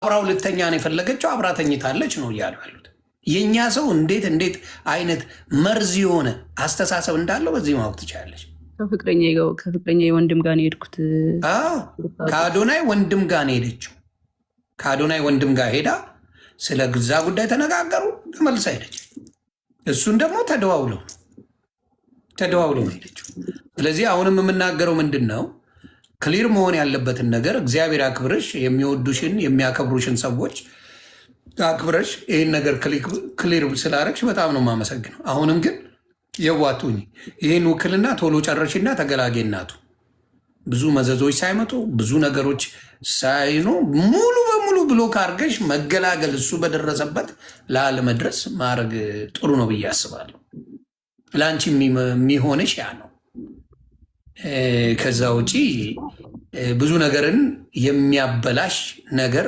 አብራው ልተኛ ነው የፈለገችው፣ አብራ ተኝታለች ነው እያሉ ያሉት። የእኛ ሰው እንዴት አይነት መርዝ የሆነ አስተሳሰብ እንዳለው በዚህ ማወቅ ትችላለች። ከፍቅረኛ ወንድም ጋር ነው የሄድኩት። ከአዶናይ ወንድም ጋር ነው የሄደችው። ከአዶናይ ወንድም ጋር ሄዳ ስለ ግዛ ጉዳይ ተነጋገሩ፣ ተመልሳ ሄደች። እሱን ደግሞ ተደዋውለው ነው ሄደችው። ስለዚህ አሁንም የምናገረው ምንድን ነው፣ ክሊር መሆን ያለበትን ነገር እግዚአብሔር አክብረሽ የሚወዱሽን የሚያከብሩሽን ሰዎች አክብረሽ ይህን ነገር ክሊር ስላረግሽ በጣም ነው የማመሰግነው። አሁንም ግን የዋቱኝ ይህን ውክልና ቶሎ ጨረሽና ተገላጌ እናቱ ብዙ መዘዞች ሳይመጡ ብዙ ነገሮች ሳይኑ ሙሉ በሙሉ ብሎክ አድርገሽ መገላገል እሱ በደረሰበት ላለመድረስ ማድረግ ጥሩ ነው ብዬ አስባለሁ። ለአንቺ የሚሆንሽ ያ ነው። ከዛ ውጪ ብዙ ነገርን የሚያበላሽ ነገር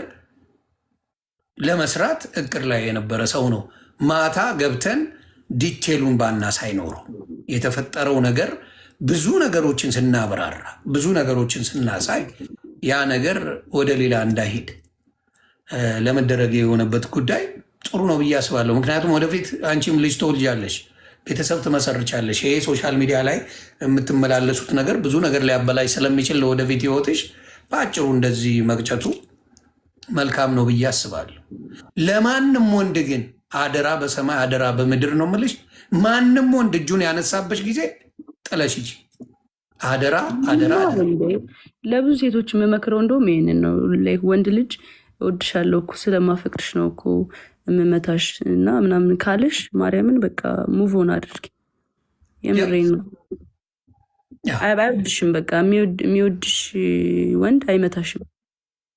ለመስራት እቅድ ላይ የነበረ ሰው ነው። ማታ ገብተን ዲቴሉን ባና ሳይኖረው የተፈጠረው ነገር ብዙ ነገሮችን ስናበራራ ብዙ ነገሮችን ስናሳይ ያ ነገር ወደ ሌላ እንዳይሄድ ለመደረግ የሆነበት ጉዳይ ጥሩ ነው ብዬ አስባለሁ። ምክንያቱም ወደፊት አንቺም ልጅ ትወልጃለሽ፣ ቤተሰብ ትመሰርቻለሽ። ይሄ ሶሻል ሚዲያ ላይ የምትመላለሱት ነገር ብዙ ነገር ሊያበላሽ ስለሚችል ለወደፊት ህይወትሽ በአጭሩ እንደዚህ መቅጨቱ መልካም ነው ብዬ አስባለሁ። ለማንም ወንድ ግን አደራ በሰማይ አደራ በምድር ነው የምልሽ፣ ማንም ወንድ እጁን ያነሳበሽ ጊዜ ጥለሽ ሂጂ። አደራ አደራ። ለብዙ ሴቶች የምመክረው እንደውም ይሄንን ነው። ወንድ ልጅ እወድሻለሁ እኮ ስለማፈቅርሽ ነው እኮ የምመታሽ እና ምናምን ካለሽ ማርያምን በቃ ሙቭ ኦን አድርጊ። የምሬን ነው። አይወድሽም። በቃ የሚወድሽ ወንድ አይመታሽም።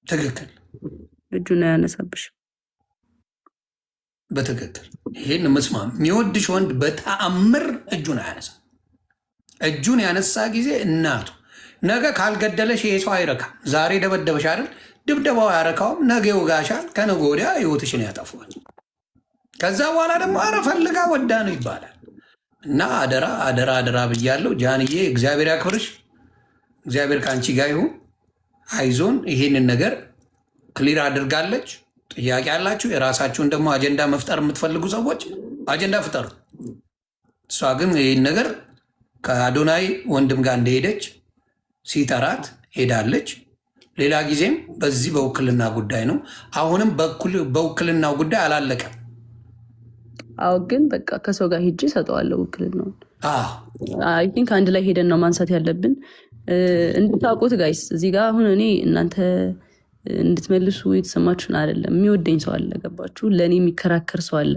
ትክክል። እጁን አያነሳብሽም። በትክክል ይሄን መስማም። የሚወድሽ ወንድ በተአምር እጁን አያነሳ። እጁን ያነሳ ጊዜ እናቱ ነገ ካልገደለሽ ይሄ ሰው አይረካም። ዛሬ ደበደበሽ አይደል? ድብደባው ያረካውም ነገ ይወጋሻል። ከነገ ወዲያ ህይወትሽን ያጠፋል። ከዛ በኋላ ደግሞ አረ ፈልጋ ወዳ ነው ይባላል። እና አደራ አደራ አደራ ብያለሁ። ጃንዬ እግዚአብሔር ያክብርሽ። እግዚአብሔር ከአንቺ ጋር ይሁን። አይዞን። ይሄንን ነገር ክሊር አድርጋለች። ጥያቄ ያላችሁ የራሳችሁን ደግሞ አጀንዳ መፍጠር የምትፈልጉ ሰዎች አጀንዳ ፍጠሩ። እሷ ግን ይህን ነገር ከአዶናይ ወንድም ጋር እንደሄደች ሲጠራት ሄዳለች። ሌላ ጊዜም በዚህ በውክልና ጉዳይ ነው። አሁንም በውክልናው ጉዳይ አላለቀም። አዎ፣ ግን በቃ ከሰው ጋር ሂጅ ሰጠዋለሁ ውክልናውን። አይ ቲንክ አንድ ላይ ሄደን ነው ማንሳት ያለብን። እንድታውቁት ጋይስ፣ እዚህ ጋር አሁን እኔ እናንተ እንድትመልሱ የተሰማችሁን አይደለም። የሚወደኝ ሰው አለ፣ ገባችሁ? ለእኔ የሚከራከር ሰው አለ፣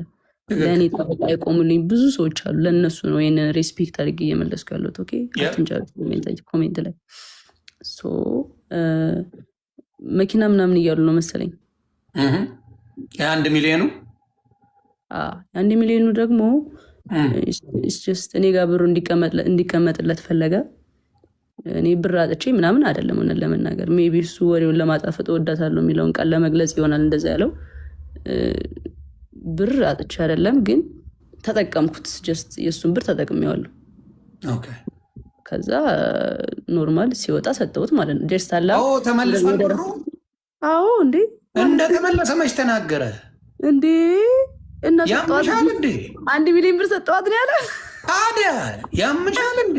ለእኔ ጠበቃ የቆሙልኝ ብዙ ሰዎች አሉ። ለእነሱ ነው ይህንን ሬስፔክት አድርጌ እየመለስኩ ያለሁት። ኦኬ፣ ኮሜንት ላይ መኪና ምናምን እያሉ ነው መሰለኝ። የ1 ሚሊዮኑ የ1 ሚሊዮኑ ደግሞ እኔ ጋር ብሩ እንዲቀመጥለት ፈለገ። እኔ ብር አጥቼ ምናምን አይደለም። ሆነን ለመናገር ሜይ ቢ እሱ ወሬውን ለማጣፈጥ እወዳታለሁ የሚለውን ቃል ለመግለጽ ይሆናል እንደዛ ያለው። ብር አጥቼ አይደለም፣ ግን ተጠቀምኩት። ጀስት የእሱን ብር ተጠቅሜዋለሁ። ከዛ ኖርማል ሲወጣ ሰጠሁት ማለት ነው። ጀስት አላ ተመልሷል ብሩ። አዎ፣ እንዴ እንደተመለሰ መች ተናገረ እንዴ? እና ያምሻል እንዴ? 1 ሚሊዮን ብር ሰጠዋት ነው ያለ። ታዲያ ያምሻል እንዴ?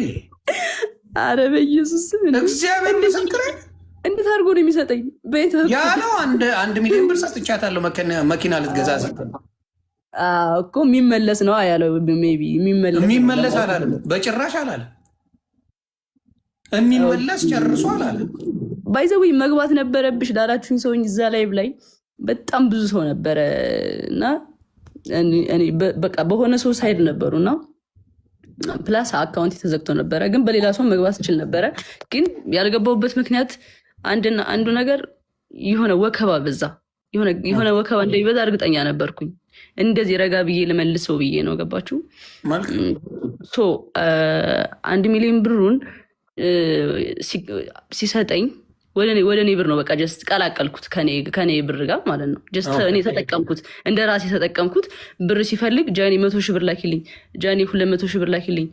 አረ በኢየሱስ እግዚአብሔር ምስክሬ። እንዴት አድርጎ ነው የሚሰጠኝ? ያለው 1 ሚሊዮን ብር ሰጥቻታለሁ መኪና ልትገዛ ሰጠ እኮ። የሚመለስ ነው ያለው። ሜይ ቢ የሚመለስ አላለም፣ በጭራሽ አላለም። የሚመለስ ጨርሶ አላለም። ባይዘዊ መግባት ነበረብሽ ላላችሁኝ ሰውኝ እዛ ላይ በጣም ብዙ ሰው ነበረ እና በቃ በሆነ ሰው ሳይድ ነበሩና ፕላስ አካውንት የተዘግቶ ነበረ፣ ግን በሌላ ሰው መግባት ይችል ነበረ። ግን ያልገባሁበት ምክንያት አንዱ ነገር የሆነ ወከባ በዛ፣ የሆነ ወከባ እንደሚበዛ እርግጠኛ ነበርኩኝ። እንደዚህ ረጋ ብዬ ልመልሰው ብዬ ነው። ገባችሁ? 1 ሚሊዮን ብሩን ሲሰጠኝ ወደ እኔ ብር ነው በቃ ጀስት ቀላቀልኩት ከኔ ብር ጋር ማለት ነው። ጀስት እኔ ተጠቀምኩት፣ እንደ ራሴ ተጠቀምኩት። ብር ሲፈልግ ጃኒ 100 ሺህ ብር ላኪልኝ፣ ጃኒ 200 ሺህ ብር ላኪልኝ።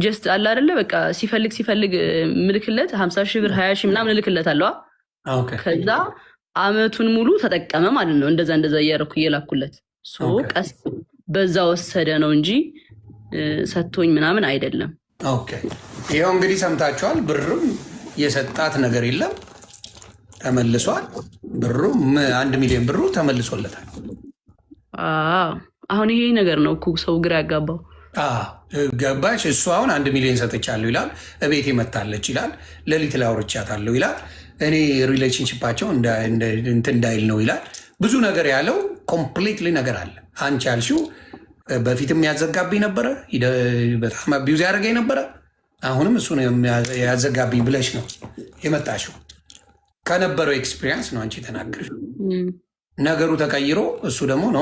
ጀስት አለ አይደለ በቃ ሲፈልግ ምልክለት 50 ሺህ ብር 20 ሺህ ምናምን እልክለት አለዋ። ከዛ አመቱን ሙሉ ተጠቀመ ማለት ነው። እንደዛ እያደረኩ እየላኩለት ቀስ በዛ ወሰደ ነው እንጂ ሰጥቶኝ ምናምን አይደለም። ኦኬ ይኸው እንግዲህ ሰምታችኋል። ብርም የሰጣት ነገር የለም ተመልሷል። ብሩ 1 ሚሊዮን ብሩ ተመልሶለታል። አሁን ይሄ ነገር ነው እኮ ሰው ግራ ያጋባው። ገባሽ? እሱ አሁን 1 ሚሊዮን ሰጥቻለሁ ይላል፣ እቤቴ መታለች ይላል፣ ሌሊት ላይ አውርቻታለሁ ይላል፣ እኔ ሪሌሽንሽፓቸው እንትን እንዳይል ነው ይላል። ብዙ ነገር ያለው ኮምፕሊትሊ ነገር አለ። አንቺ ያልሽው በፊትም ያዘጋብኝ ነበረ፣ በጣም አቢዩዝ ያደረገኝ ነበረ፣ አሁንም እሱ ያዘጋብኝ ብለሽ ነው የመጣሽው። ከነበረው ኤክስፒሪየንስ ነው አንቺ ተናገርሽ። ነገሩ ተቀይሮ እሱ ደግሞ ኖ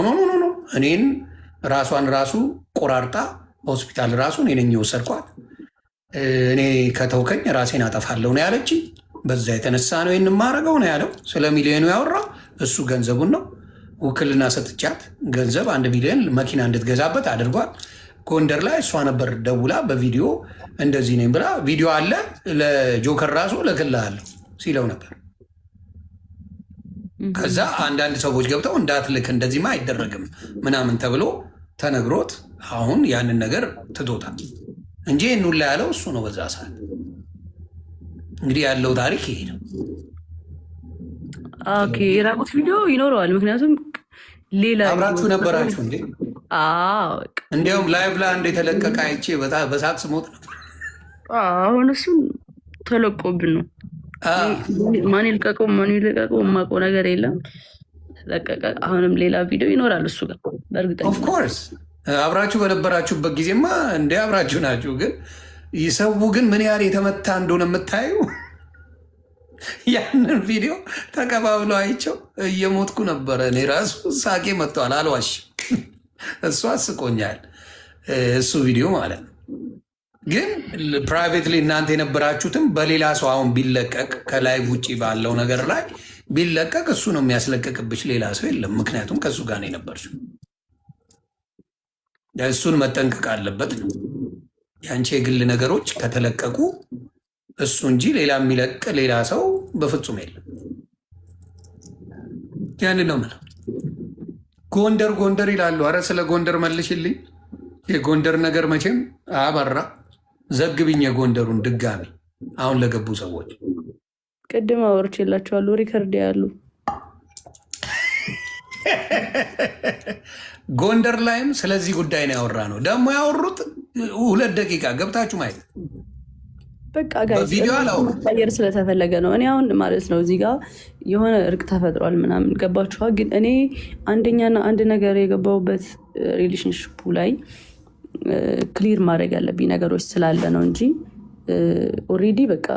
እኔን ራሷን ራሱ ቆራርጣ ሆስፒታል ራሱ እኔ ነኝ የወሰድኳት፣ እኔ ከተውከኝ ራሴን አጠፋለሁ ነው ያለች። በዛ የተነሳ ነው ይህን ማረገው ነው ያለው። ስለ ሚሊዮኑ ያወራ እሱ ገንዘቡን ነው ውክልና ሰጥቻት ገንዘብ 1 ሚሊዮን መኪና እንድትገዛበት አድርጓል። ጎንደር ላይ እሷ ነበር ደውላ በቪዲዮ እንደዚህ ነኝ ብላ ቪዲዮ አለ ለጆከር ራሱ እልክልሃለሁ ሲለው ነበር። ከዛ አንዳንድ ሰዎች ገብተው እንዳትልክ እንደዚህማ አይደረግም ምናምን ተብሎ ተነግሮት አሁን ያንን ነገር ትቶታል እንጂ ይህን ላይ ያለው እሱ ነው በዛ ሰዓት። እንግዲህ ያለው ታሪክ ይሄ ነው። የራቁት ቪዲዮ ይኖረዋል። ምክንያቱም ሌላ አብራችሁ ነበራችሁ እንዴ? እንዲያውም ላይቭ ላይ አንድ የተለቀቀ አይቼ በሳቅስ ሞት ነበር። አሁን እሱም ተለቆብን ነው። ማን ይልቀቀው የማውቀው ነገር የለም። ለቀቀ። አሁንም ሌላ ቪዲዮ ይኖራል እሱ ጋር በእርግጠኛ። ኦፍኮርስ አብራችሁ በነበራችሁበት ጊዜማ እንደ አብራችሁ ናችሁ። ግን ይሰው ግን ምን ያህል የተመታ እንደሆነ የምታዩ ያንን ቪዲዮ ተቀባብሎ አይቸው እየሞትኩ ነበረ። እኔ ራሱ ሳቄ መጥተዋል፣ አልዋሽ። እሱ አስቆኛል፣ እሱ ቪዲዮ ማለት ነው። ግን ፕራይቬትሊ እናንተ የነበራችሁትም በሌላ ሰው አሁን ቢለቀቅ ከላይቭ ውጭ ባለው ነገር ላይ ቢለቀቅ እሱ ነው የሚያስለቀቅብሽ፣ ሌላ ሰው የለም። ምክንያቱም ከእሱ ጋር ነው የነበርሽው። እሱን መጠንቀቅ አለበት ነው። የአንቺ የግል ነገሮች ከተለቀቁ እሱ እንጂ ሌላ የሚለቅ ሌላ ሰው በፍጹም የለም። ያንን ነው የምለው። ጎንደር ይላሉ። አረ ስለ ጎንደር መልሽልኝ። የጎንደር ነገር መቼም አበራ። ዘግብኝ የጎንደሩን ድጋሚ አሁን ለገቡ ሰዎች ቅድም አወርቼላቸዋለሁ። ሪከርድ ያሉ ጎንደር ላይም ስለዚህ ጉዳይ ነው ያወራ ነው። ደግሞ ያወሩት 2 ደቂቃ ገብታችሁ ማየት በቃ ጋር ስለተፈለገ ነው። እኔ አሁን ማለት ነው እዚህ ጋር የሆነ እርቅ ተፈጥሯል ምናምን ገባችኋ። ግን እኔ አንደኛና አንድ ነገር የገባሁበት ሪሌሽንሽፑ ላይ ክሊር ማድረግ ያለብኝ ነገሮች ስላለ ነው እንጂ ኦልሬዲ በቃ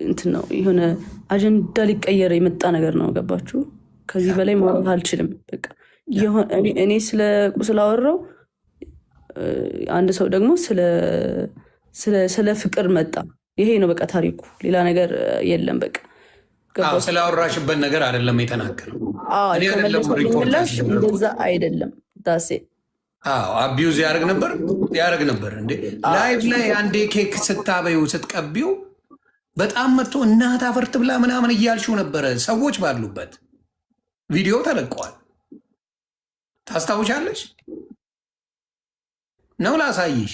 እንትን ነው የሆነ አጀንዳ ሊቀየር የመጣ ነገር ነው። ገባችሁ? ከዚህ በላይ ማውራት አልችልም። በቃ እኔ ስላወራው አንድ ሰው ደግሞ ስለ ፍቅር መጣ። ይሄ ነው በቃ ታሪኩ፣ ሌላ ነገር የለም። በቃ ስላወራሽበት ነገር አይደለም የተናገረው። እንደዛ አይደለም ዳሴ አቢዩዝ ያደርግ ነበር እንዴ ላይቭ ላይ አንዴ ኬክ ስታበዩ ስትቀቢው በጣም መጥቶ እናት አፈርት ብላ ምናምን እያልሽው ነበረ። ሰዎች ባሉበት ቪዲዮ ተለቀዋል። ታስታውሻለሽ ነው? ላሳይሽ።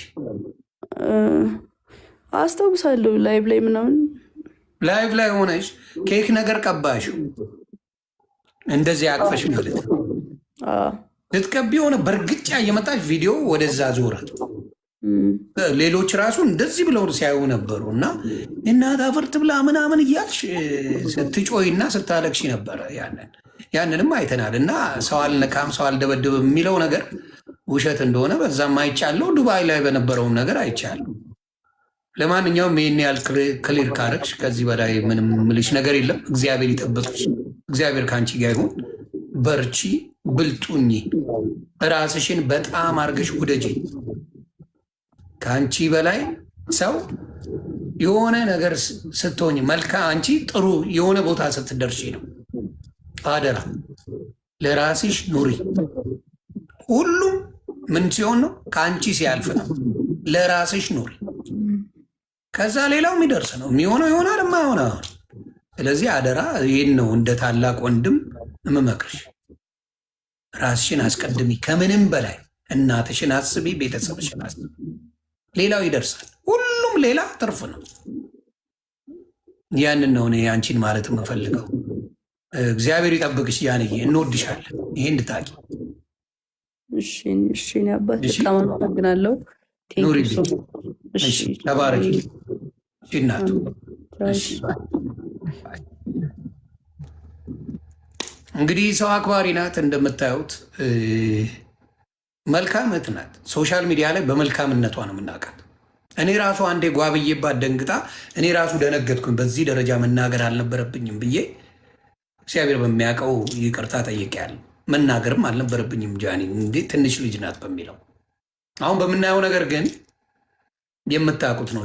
አስታውሳለሁ። ላይቭ ላይ ምናምን ላይቭ ላይ ሆነሽ ኬክ ነገር ቀባሽው እንደዚህ አቅፈሽ ማለት ነው። ልትቀቢ የሆነ በእርግጫ እየመጣች ቪዲዮ ወደዛ ዞረ። ሌሎች ራሱ እንደዚህ ብለው ሲያዩ ነበሩ። እና እናት አፈርት ብላ ምናምን እያልሽ ስትጮይና ስታለቅሽ ነበረ። ያንንም አይተናል። እና ሰው አልነካም ሰው አልደበድብም የሚለው ነገር ውሸት እንደሆነ በዛም አይቻለሁ። ዱባይ ላይ በነበረውም ነገር አይቻለሁ። ለማንኛውም ይህን ያህል ክሊር ካረግሽ ከዚህ በላይ ምንም ምልሽ ነገር የለም። እግዚአብሔር ይጠብቅሽ። እግዚአብሔር ከአንቺ ጋር ይሁን። በርቺ፣ ብልጡኝ፣ ራስሽን በጣም አርገሽ ውደጂ። ከአንቺ በላይ ሰው የሆነ ነገር ስትሆኝ አንቺ ጥሩ የሆነ ቦታ ስትደርሺ ነው። አደራ ለራስሽ ኑሪ። ሁሉም ምን ሲሆን ነው? ከአንቺ ሲያልፍ ነው። ለራስሽ ኑሪ። ከዛ ሌላው የሚደርስ ነው። የሚሆነው ይሆናል፣ የማይሆነው ስለዚህ አደራ ይህን ነው እንደ ታላቅ ወንድም የምመክርሽ። ራስሽን አስቀድሚ፣ ከምንም በላይ እናትሽን አስቢ፣ ቤተሰብሽን አስቢ። ሌላው ይደርሳል። ሁሉም ሌላ ትርፍ ነው። ያንን ነው እኔ አንቺን ማለት የምፈልገው። እግዚአብሔር ይጠብቅሽ ያንዬ፣ እንወድሻለን። ይሄ እንድታቂ። እሺ አባት በጣም አመሰግናለሁ። ተባረኪ እናቱ። እንግዲህ ሰው አክባሪ ናት እንደምታዩት፣ መልካም እህት ናት። ሶሻል ሚዲያ ላይ በመልካምነቷ ነው የምናውቃት። እኔ ራሱ አንዴ ጓብዬባት ደንግጣ እኔ ራሱ ደነገጥኩኝ። በዚህ ደረጃ መናገር አልነበረብኝም ብዬ እግዚአብሔር በሚያውቀው ይቅርታ ጠይቄያለሁ። መናገርም አልነበረብኝም ጃኒ እንዴ ትንሽ ልጅ ናት በሚለው። አሁን በምናየው ነገር ግን የምታውቁት ነው።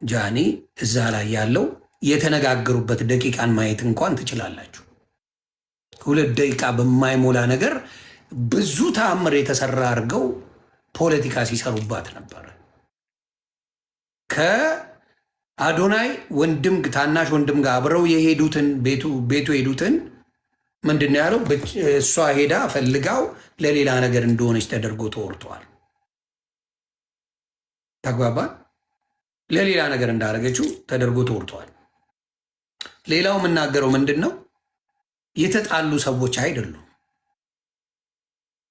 ጃኒ እዛ ላይ ያለው የተነጋገሩበት ደቂቃን ማየት እንኳን ትችላላችሁ። 2 ደቂቃ በማይሞላ ነገር ብዙ ተአምር የተሰራ አድርገው ፖለቲካ ሲሰሩባት ነበረ። ከአዶናይ ታናሽ ወንድም ጋር አብረው የሄዱትን ቤቱ የሄዱትን ምንድን ነው ያለው? እሷ ሄዳ ፈልጋው ለሌላ ነገር እንደሆነች ተደርጎ ተወርተዋል። ተግባባል። ለሌላ ነገር እንዳደረገችው ተደርጎ ተወርተዋል። ሌላው የምናገረው ምንድን ነው? የተጣሉ ሰዎች አይደሉም፣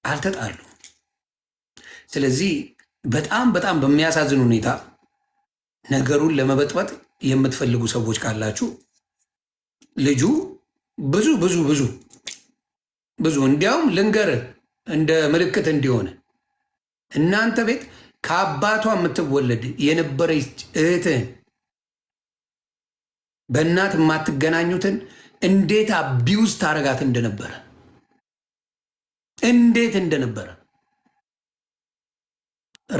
አልተጣሉም። ስለዚህ በጣም በጣም በሚያሳዝን ሁኔታ ነገሩን ለመበጥበጥ የምትፈልጉ ሰዎች ካላችሁ ልጁ ብዙ ብዙ ብዙ ብዙ እንዲያውም ልንገርህ እንደ ምልክት እንዲሆነ እናንተ ቤት ከአባቷ የምትወለድ የነበረች እህትህን በእናት የማትገናኙትን እንዴት አቢውስ ታረጋት እንደነበረ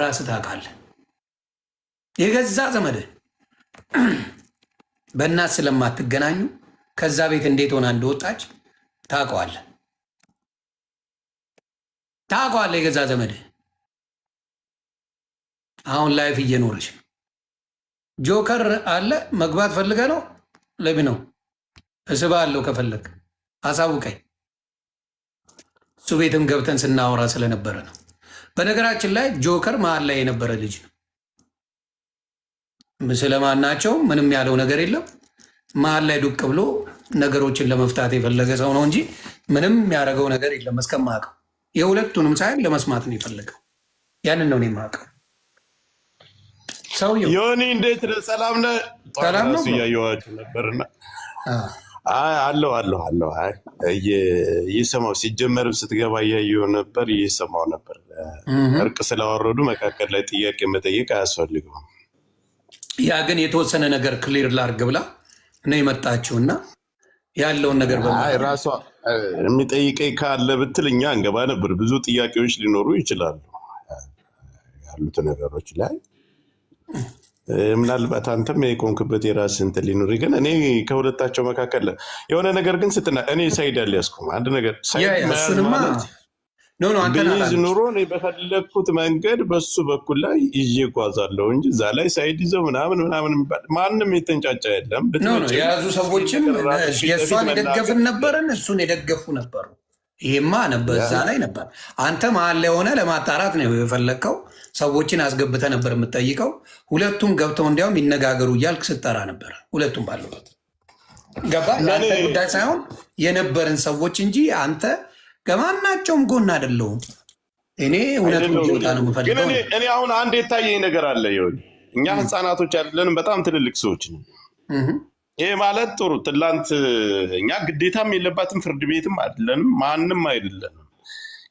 ራስ ታውቃለህ። የገዛ ዘመድህ በእናት ስለማትገናኙ ከዛ ቤት እንዴት ሆና እንደወጣች ታውቀዋለህ። የገዛ ዘመድህ አሁን ላይፍ እየኖረች ነው። ጆከር አለ መግባት ፈልገ ነው ለቢ ነው እስባ አለው ከፈለግ አሳውቀኝ። እሱ ቤትም ገብተን ስናወራ ስለነበረ ነው። በነገራችን ላይ ጆከር መሀል ላይ የነበረ ልጅ ነው። ስለማናቸው ምንም ያለው ነገር የለም። መሀል ላይ ዱቅ ብሎ ነገሮችን ለመፍታት የፈለገ ሰው ነው እንጂ ምንም ያደረገው ነገር የለም። እስከማውቀው የሁለቱንም ሳይል ለመስማት ነው የፈለገው። ያንን ነው የማውቀው። ሰውየው ዮኒ እንዴት ነህ? ሰላም ነህ? ሰላም ነው። እያየኋችሁ ነበርና አለው እየሰማሁ ሲጀመርም ስትገባ እያየሁ ነበር፣ እየሰማሁ ነበር። እርቅ ስላወረዱ መካከል ላይ ጥያቄ መጠየቅ አያስፈልገውም። ያ ግን የተወሰነ ነገር ክሊር ላርግ ብላ ነው የመጣችው እና ያለውን ነገር ራሷ የሚጠይቀኝ ካለ ብትል እኛ እንገባ ነበር። ብዙ ጥያቄዎች ሊኖሩ ይችላሉ ያሉት ነገሮች ላይ ምናልባት አንተም የቆንክበት የራስህ እንትን ሊኖር፣ ግን እኔ ከሁለታቸው መካከል የሆነ ነገር ግን ስትና እኔ ሳይድ ያልያዝኩም አንድ ነገር ቢይዝ ኑሮ እኔ በፈለግኩት መንገድ በሱ በኩል ላይ ይዤ እጓዛለሁ እንጂ እዛ ላይ ሳይድ ይዘው ምናምን የሚባል ማንም የተንጫጫ የለም። የያዙ ሰዎችም የእሷን የደገፍን ነበርን፣ እሱን የደገፉ ነበሩ። ይሄማ ነበር፣ እዛ ላይ ነበር። አንተ መሀል ላይ ሆነ ለማጣራት ነው የፈለግከው። ሰዎችን አስገብተ ነበር የምትጠይቀው። ሁለቱም ገብተው እንዲያውም ይነጋገሩ እያልክ ስጠራ ነበር። ሁለቱም ባሉበት ገባ። ለአንተ ጉዳይ ሳይሆን የነበርን ሰዎች እንጂ አንተ ከማናቸውም ጎን አይደለሁም። እኔ እውነቱን እንዲወጣ ነው የምፈልገው። እኔ አሁን አንድ የታየኝ ነገር አለ። እኛ ህፃናቶች አይደለንም፣ በጣም ትልልቅ ሰዎች ነው። ይሄ ማለት ጥሩ ትላንት እኛ ግዴታም የለባትም፣ ፍርድ ቤትም አይደለንም፣ ማንም አይደለንም።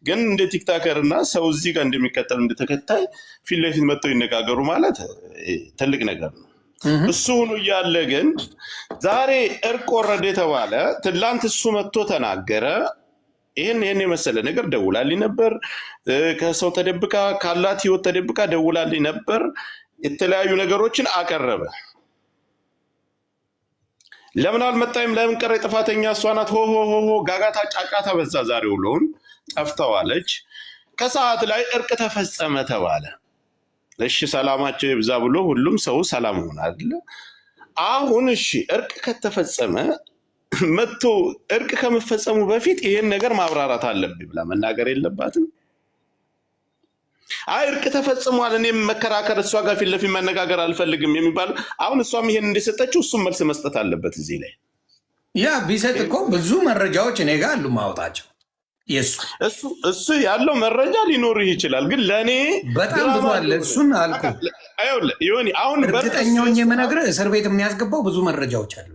ግን እንደ ቲክታከር እና ሰው እዚህ ጋር እንደሚከተል እንደተከታይ ፊት ለፊት መጥተው ይነጋገሩ ማለት ትልቅ ነገር ነው። እሱ ሆኖ እያለ ግን ዛሬ እርቅ ወረደ የተባለ ትላንት እሱ መጥቶ ተናገረ። ይህን የመሰለ ነገር ደውላልኝ ነበር። ከሰው ተደብቃ ካላት ህይወት ተደብቃ ደውላልኝ ነበር። የተለያዩ ነገሮችን አቀረበ። ለምን አልመጣይም? ለምን ቀረ? ጥፋተኛ እሷ ናት። ሆ ጋጋታ ጫጫታ በዛ። ዛሬ ውሎውን ጠፍተዋለች። ከሰዓት ላይ እርቅ ተፈጸመ ተባለ። እሺ ሰላማቸው ይብዛ ብሎ ሁሉም ሰው ሰላም ሆነ አይደለ? አሁን እሺ እርቅ ከተፈጸመ መጥቶ እርቅ ከመፈጸሙ በፊት ይሄን ነገር ማብራራት አለብኝ ብላ መናገር የለባትም። አይ እርቅ ተፈጽሟል እኔም መከራከር እሷ ጋር ፊት ለፊት መነጋገር አልፈልግም የሚባል አሁን እሷም ይሄን እንደሰጠችው እሱም መልስ መስጠት አለበት እዚህ ላይ። ያ ቢሰጥ እኮ ብዙ መረጃዎች እኔ ጋር አሉ ማውጣቸው። እሱ ያለው መረጃ ሊኖርህ ይችላል፣ ግን ለእኔ በጣም ብዙ አለ። እሱን አልኩ አሁን እርግጠኛው የምነግርህ እስር ቤት የሚያስገባው ብዙ መረጃዎች አሉ።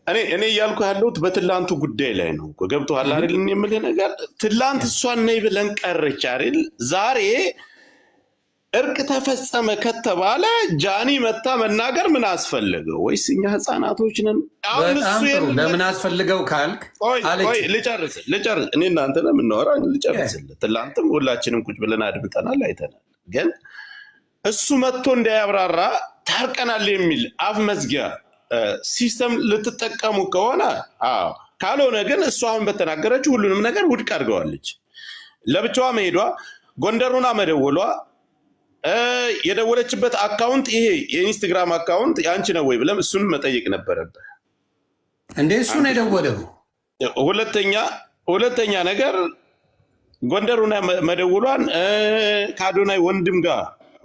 እኔ እያልኩ ያለሁት በትላንቱ ጉዳይ ላይ ነው። ገብቶሃል አይደል? የምልህ ነገር ትላንት እሷን ነይ ብለን ቀረች አይደል? ዛሬ እርቅ ተፈጸመ ከተባለ ጃኒ መታ መናገር ምን አስፈልገው? ወይስ እኛ ህፃናቶች ነን? አሁን እሱ ለምን አስፈልገው ካልክ ልጨርስ እኔ እናንተ ነው የምናወራ። ልጨርስልህ። ትላንትም ሁላችንም ቁጭ ብለን አድምጠናል፣ አይተናል። ግን እሱ መጥቶ እንዳያብራራ ታርቀናል የሚል አፍ መዝጊያ ሲስተም ልትጠቀሙ ከሆነ ካልሆነ ግን እሱ አሁን በተናገረችው ሁሉንም ነገር ውድቅ አድርገዋለች። ለብቻዋ መሄዷ፣ ጎንደሩና መደወሏ፣ የደወለችበት አካውንት ይሄ የኢንስታግራም አካውንት የአንቺ ነው ወይ ብለም እሱን መጠየቅ ነበረብህ እንዴ። እሱን የደወለው ሁለተኛ ነገር ጎንደሩና መደወሏን ከአዶናይ ወንድም ጋር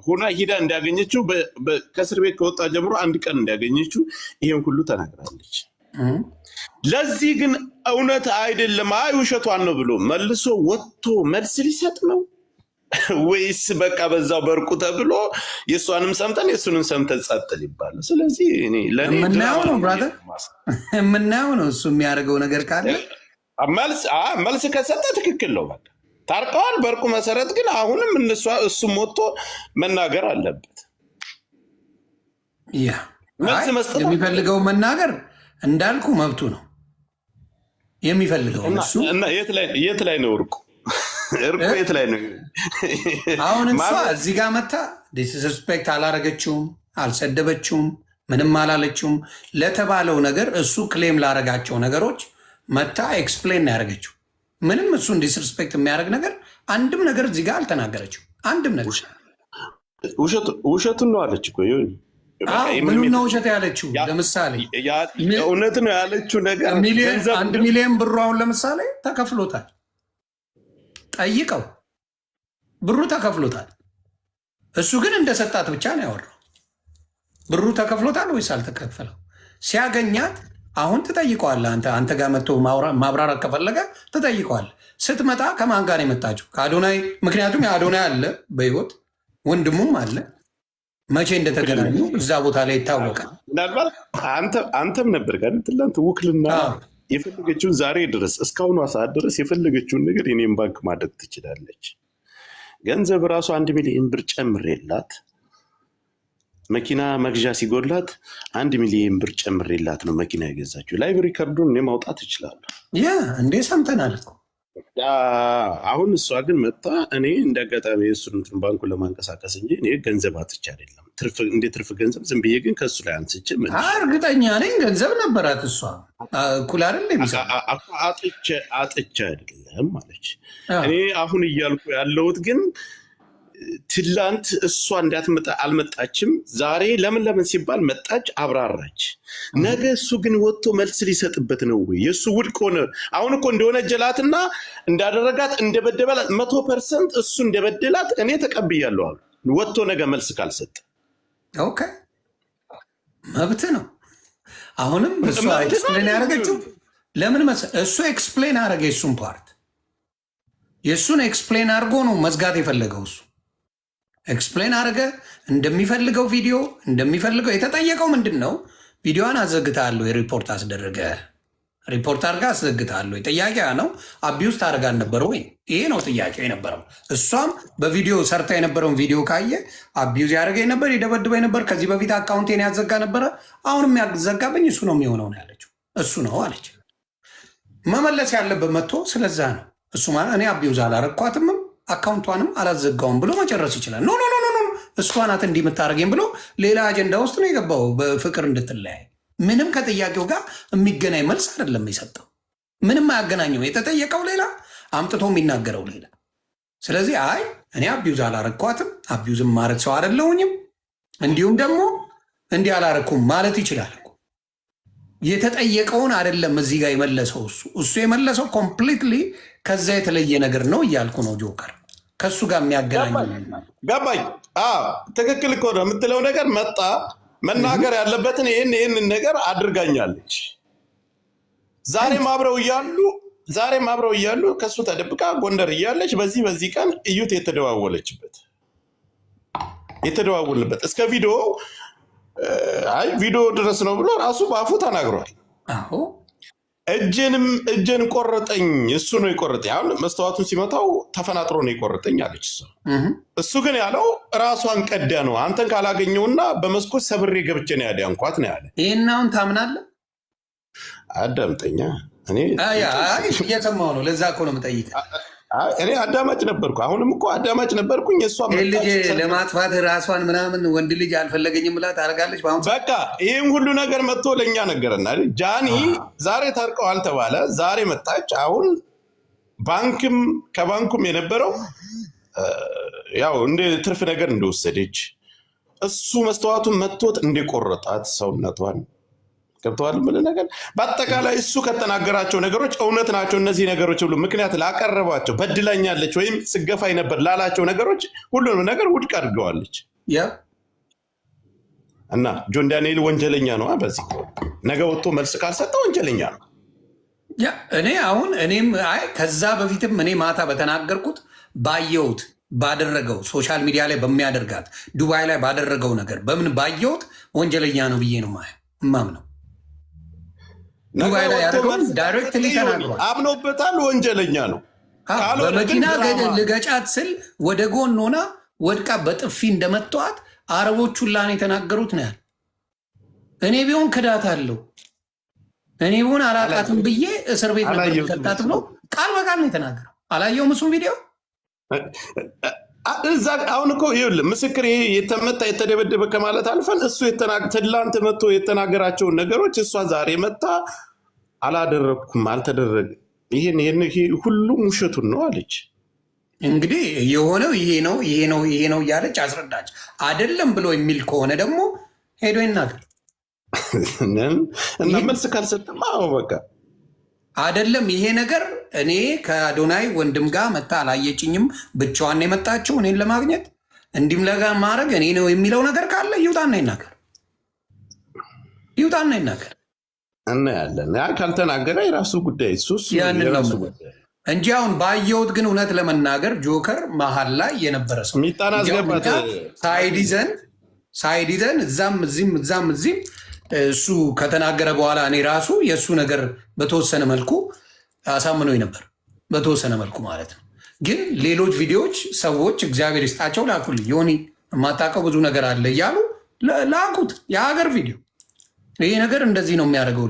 ሆና ሂዳ እንዳገኘችው ከእስር ቤት ከወጣ ጀምሮ አንድ ቀን እንዳገኘችው ይሄን ሁሉ ተናግራለች። ለዚህ ግን እውነት አይደለም አይ ውሸቷን ነው ብሎ መልሶ ወጥቶ መልስ ሊሰጥ ነው ወይስ በቃ በዛው በርቁ ተብሎ የእሷንም ሰምተን የእሱንም ሰምተን ጸጥል ይባላል? ስለዚህ እኔ ለኔ የምናየው ነው ብራዘር፣ የምናየው ነው። እሱ የሚያደርገው ነገር ካለ መልስ ከሰጠ ትክክል ነው። በቃ ታርቀዋል በርቁ መሰረት። ግን አሁንም እሱም ወጥቶ መናገር አለበት። ያ የሚፈልገው መናገር እንዳልኩ መብቱ ነው የሚፈልገው። እሱ የት ላይ ነው እርቁ? እርቁ የት ላይ ነው? አሁን እሷ እዚህ ጋር መታ ዲስሪስፔክት አላረገችውም፣ አልሰደበችውም፣ ምንም አላለችውም። ለተባለው ነገር እሱ ክሌም ላረጋቸው ነገሮች መታ ኤክስፕሌን ያደረገችው ምንም እሱን ዲስሪስፔክት የሚያደርግ ነገር አንድም ነገር እዚህ ጋር አልተናገረችው። አንድም ነገር ውሸቱን ነው አለች እኮ። ምኑ ነው ውሸት ያለችው? ለምሳሌ እውነት ነው ያለችው ነገር 1 ሚሊዮን ብሩ አሁን ለምሳሌ ተከፍሎታል። ጠይቀው ብሩ ተከፍሎታል። እሱ ግን እንደሰጣት ብቻ ነው ያወራው። ብሩ ተከፍሎታል ወይስ አልተከፈለው? ሲያገኛት አሁን ትጠይቀዋለህ። አንተ ጋር መጥቶ ማብራራት ከፈለገ ትጠይቀዋለህ። ስትመጣ ከማን ጋር የመጣችው? ከአዶናይ። ምክንያቱም የአዶናይ አለ በህይወት ወንድሙም አለ። መቼ እንደተገናኙ እዛ ቦታ ላይ ይታወቃል። ምናልባት አንተም ነበር ጋር ትላንት ውክልና የፈለገችውን ዛሬ ድረስ እስካሁኗ ሰዓት ድረስ የፈለገችውን ነገር የኔም ባንክ ማድረግ ትችላለች። ገንዘብ ራሱ 1 ሚሊዮን ብር ጨምሬላት መኪና መግዣ ሲጎላት 1 ሚሊዮን ብር ጨምሬላት ነው መኪና የገዛችው። ላይቭ ሪከርዱን እኔ ማውጣት እችላለሁ። ያ እንዴ ሰምተናል እኮ። አሁን እሷ ግን መጣ እኔ እንደ አጋጣሚ እሱን ባንኩን ለማንቀሳቀስ እንጂ እኔ ገንዘብ አጥቼ አይደለም። እንደ ትርፍ ገንዘብ ዝም ብዬ ግን ከእሱ ላይ አንስቼ እርግጠኛ ነኝ ገንዘብ ነበራት እሷ። እኩል አይደለም አጥቼ አይደለም ማለች። እኔ አሁን እያልኩ ያለሁት ግን ትላንት እሷ እንዳትመጣ አልመጣችም። ዛሬ ለምን ሲባል መጣች፣ አብራራች። ነገ እሱ ግን ወጥቶ መልስ ሊሰጥበት ነው ወይ? የእሱ ውድቅ ሆነ። አሁን እኮ እንደሆነ ጀላትና እንዳደረጋት እንደበደበላት 100% እሱ እንደበደላት እኔ ተቀብያለሁ አሉ። ወጥቶ ነገ መልስ ካልሰጠ ኦኬ መብት ነው። አሁንም እሷ ኤክስፕሌን ያደረገችው ለምን መሰለህ? እሱ ኤክስፕሌን አደረገ። የእሱን ፓርት የእሱን ኤክስፕሌን አድርጎ ነው መዝጋት የፈለገው። እሱ ኤክስፕሌን አድርገ እንደሚፈልገው ቪዲዮ እንደሚፈልገው የተጠየቀው ምንድን ነው? ቪዲዮዋን አዘግታለሁ፣ የሪፖርት አስደረገ ሪፖርት አድርጋ አስዘግታለሁ። ጥያቄ ነው። አቢውስ ታደርጋ ነበር ወይ? ይሄ ነው ጥያቄው የነበረው። እሷም በቪዲዮ ሰርታ የነበረውን ቪዲዮ ካየ አቢውዝ ያደረገኝ ነበር፣ የደበድበኝ ነበር፣ ከዚህ በፊት አካውንቴን ያዘጋ ነበረ፣ አሁንም ያዘጋብኝ እሱ ነው የሚሆነው ነው ያለችው። እሱ ነው አለች። መመለስ ያለበት መጥቶ ስለዛ ነው እሱ ማለት እኔ አቢውዝ አላረግኳትምም አካውንቷንም አላዘጋውም ብሎ መጨረስ ይችላል። ኖ እሷ ናት እንዲህ የምታደርገኝ ብሎ ሌላ አጀንዳ ውስጥ ነው የገባው። በፍቅር እንድትለያይ ምንም ከጥያቄው ጋር የሚገናኝ መልስ አይደለም የሰጠው። ምንም አያገናኘው። የተጠየቀው ሌላ አምጥቶ የሚናገረው ሌላ። ስለዚህ አይ እኔ አቢውዝ አላረግኳትም፣ አቢውዝም ማድረግ ሰው አይደለሁኝም፣ እንዲሁም ደግሞ እንዲህ አላረኩም ማለት ይችላል። የተጠየቀውን አይደለም እዚህ ጋር የመለሰው እሱ የመለሰው ኮምፕሊትሊ ከዛ የተለየ ነገር ነው እያልኩ ነው። ጆከር ከእሱ ጋር የሚያገናኝ ገባኝ። ትክክል እኮ ነው የምትለው ነገር መጣ መናገር ያለበትን ይህንን ነገር አድርጋኛለች። ዛሬም አብረው እያሉ ከእሱ ተደብቃ ጎንደር እያለች በዚህ ቀን እዩት የተደዋወልንበት እስከ ቪዲዮ ድረስ ነው ብሎ ራሱ በአፉ ተናግሯል። እጄን ቆረጠኝ፣ እሱ ነው የቆረጠኝ። አሁን መስተዋቱን ሲመታው ተፈናጥሮ ነው የቆረጠኝ አለች እሱ ግን ያለው ራሷን ቀዳ ነው። አንተን ካላገኘውና በመስኮት ሰብሬ ገብቼ ነው ያዳንኳት ነው ያለ። ይህን አሁን ታምናለህ? አዳምጠኛ። እኔ እየሰማሁ ነው። ለዛ እኮ ነው የምጠይቅህ። እኔ አዳማጭ ነበርኩ። አሁንም እኮ አዳማጭ ነበርኩኝ። እሷ ልጅ ለማጥፋት ራሷን ምናምን ወንድ ልጅ አልፈለገኝም ብላ ታደርጋለች። በቃ ይህም ሁሉ ነገር መጥቶ ለእኛ ነገርና ጃኒ ዛሬ ታርቀዋል ተባለ። ዛሬ መጣች። አሁን ከባንኩም የነበረው ያው እንደ ትርፍ ነገር እንደወሰደች እሱ መስተዋቱን መጥቶት እንደቆረጣት ሰውነቷን ገብተዋል ምን ነገር በአጠቃላይ እሱ ከተናገራቸው ነገሮች እውነት ናቸው እነዚህ ነገሮች ሁሉ። ምክንያት ላቀረባቸው በድላኛለች ወይም ስገፋይ ነበር ላላቸው ነገሮች ሁሉንም ነገር ውድቅ አድርገዋለች። እና ጆን ዳንኤል ወንጀለኛ ነው። በዚህ ነገ ወጥቶ መልስ ካልሰጠ ወንጀለኛ ነው። እኔም ከዛ በፊትም እኔ ማታ በተናገርኩት ባየሁት ባደረገው ሶሻል ሚዲያ ላይ በሚያደርጋት ዱባይ ላይ ባደረገው ነገር በምን ባየሁት ወንጀለኛ ነው ብዬ ነው ማምነው። ዳይሬክትሊ ተናግሯል። አምኖበታል። ወንጀለኛ ነው። በመኪና ልገጫት ስል ወደ ጎን ሆና ወድቃ በጥፊ እንደመተዋት አረቦቹን ላን የተናገሩት ነው ያለ። እኔ ቢሆን ክዳት አለው እኔ ቢሆን አላቃትም ብዬ እስር ቤት ነበር ከታት ብሎ ቃል በቃል ነው የተናገረው። አላየውም እሱን ቪዲዮ። አሁን እኮ ይኸውልህ ምስክር ይሄ የተመታ የተደበደበ ከማለት አልፈን እሱ ትላንት መጥቶ የተናገራቸውን ነገሮች እሷ ዛሬ መጣ አላደረግኩም አልተደረገ ይሄን ሁሉም ውሸቱን ነው አለች። እንግዲህ የሆነው ይሄ ነው እያለች አስረዳች። አይደለም ብሎ የሚል ከሆነ ደግሞ ሄዶ ይናገር እና መልስ ካልሰጠማ በቃ አይደለም ይሄ ነገር እኔ ከአዶናይ ወንድም ጋር መታ አላየችኝም፣ ብቻዋን የመጣችው እኔን ለማግኘት እንዲም ለጋ ማድረግ እኔ ነው የሚለው ነገር ካለ ይውጣና ይናገር እና ያለን ካልተናገረ የራሱ ጉዳይ የራሱ ጉዳይ እንጂ አሁን ባየሁት ግን እውነት ለመናገር ጆከር መሀል ላይ የነበረ ሰው ሚጣን አስገባት ሳይድ ይዘን እዛም እዚህም እሱ ከተናገረ በኋላ እኔ ራሱ የእሱ ነገር በተወሰነ መልኩ አሳምኖኝ ነበር። በተወሰነ መልኩ ማለት ነው። ግን ሌሎች ቪዲዮዎች ሰዎች እግዚአብሔር ይስጣቸው ላኩልኝ። ዮኒ የማታውቀው ብዙ ነገር አለ እያሉ ላኩት። የሀገር ቪዲዮ ይሄ ነገር እንደዚህ ነው የሚያደርገው።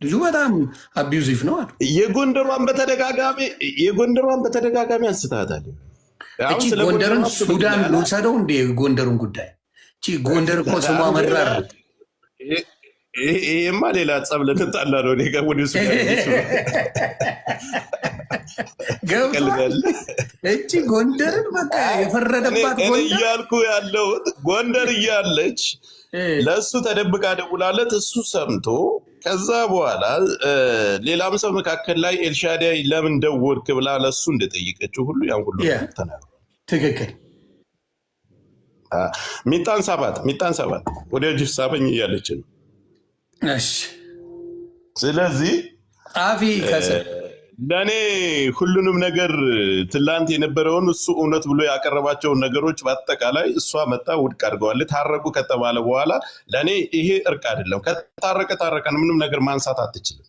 ልጁ በጣም አቢዩዚቭ ነው አሉ። የጎንደሯን በተደጋጋሚ አንስታታል። ጎንደርን ሱዳን ልውሰደው እንደ ጎንደሩን ጉዳይ ጎንደር እኮ ስሟ መራር። ይሄማ ሌላ ጸብ ልንጣላ ነው። እቺ ጎንደርን በቃ የፈረደባት እያልኩ ያለሁት ጎንደር እያለች ለእሱ ተደብቃ ደውላለት እሱ ሰምቶ ከዛ በኋላ ሌላም ሰው መካከል ላይ ኤልሻዳይ ለምን ደወልክ ብላ ለእሱ እንደጠየቀችው ሁሉ ያን ሁሉ ተናግሯል። ትክክል። ሚጣን ሰባት ወደ እጅ ሳበኝ እያለች ነው። ስለዚህ ጸሐፊ ለእኔ ሁሉንም ነገር ትላንት የነበረውን እሱ እውነት ብሎ ያቀረባቸውን ነገሮች በአጠቃላይ እሷ መጣ ውድቅ አድርገዋል። ታረቁ ከተባለ በኋላ ለእኔ ይሄ እርቅ አይደለም። ታረቀን ምንም ነገር ማንሳት አትችልም።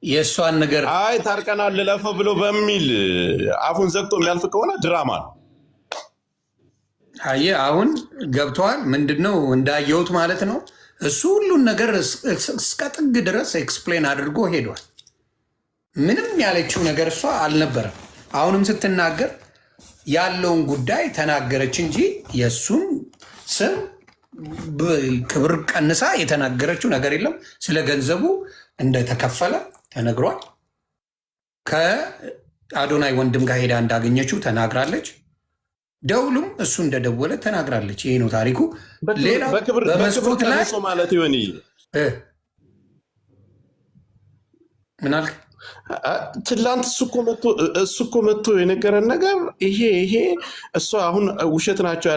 የእሷን ነገር ታርቀናል ልለፈ ብሎ በሚል አፉን ዘግቶ የሚያልፍ ከሆነ ድራማ ነው። አሁን ገብተዋል። ምንድነው እንዳየሁት ማለት ነው። እሱ ሁሉን ነገር እስከ ጥግ ድረስ ኤክስፕሌን አድርጎ ሄዷል። ምንም ያለችው ነገር እሷ አልነበረም። አሁንም ስትናገር ያለውን ጉዳይ ተናገረች እንጂ የእሱን ስም ክብር ቀንሳ የተናገረችው ነገር የለም። ስለ ገንዘቡ እንደተከፈለ ተነግሯል። ከአዶናይ ወንድም ጋር ሄዳ እንዳገኘችው ተናግራለች። ደውሉም እሱ እንደደወለ ተናግራለች። ይሄ ነው ታሪኩ። ሌላው በክብር ማለት ይሆን ምን አልክ? ትላንት እሱ እኮ መጥቶ የነገረን ነገር ይሄ እሷ አሁን ውሸት ናቸው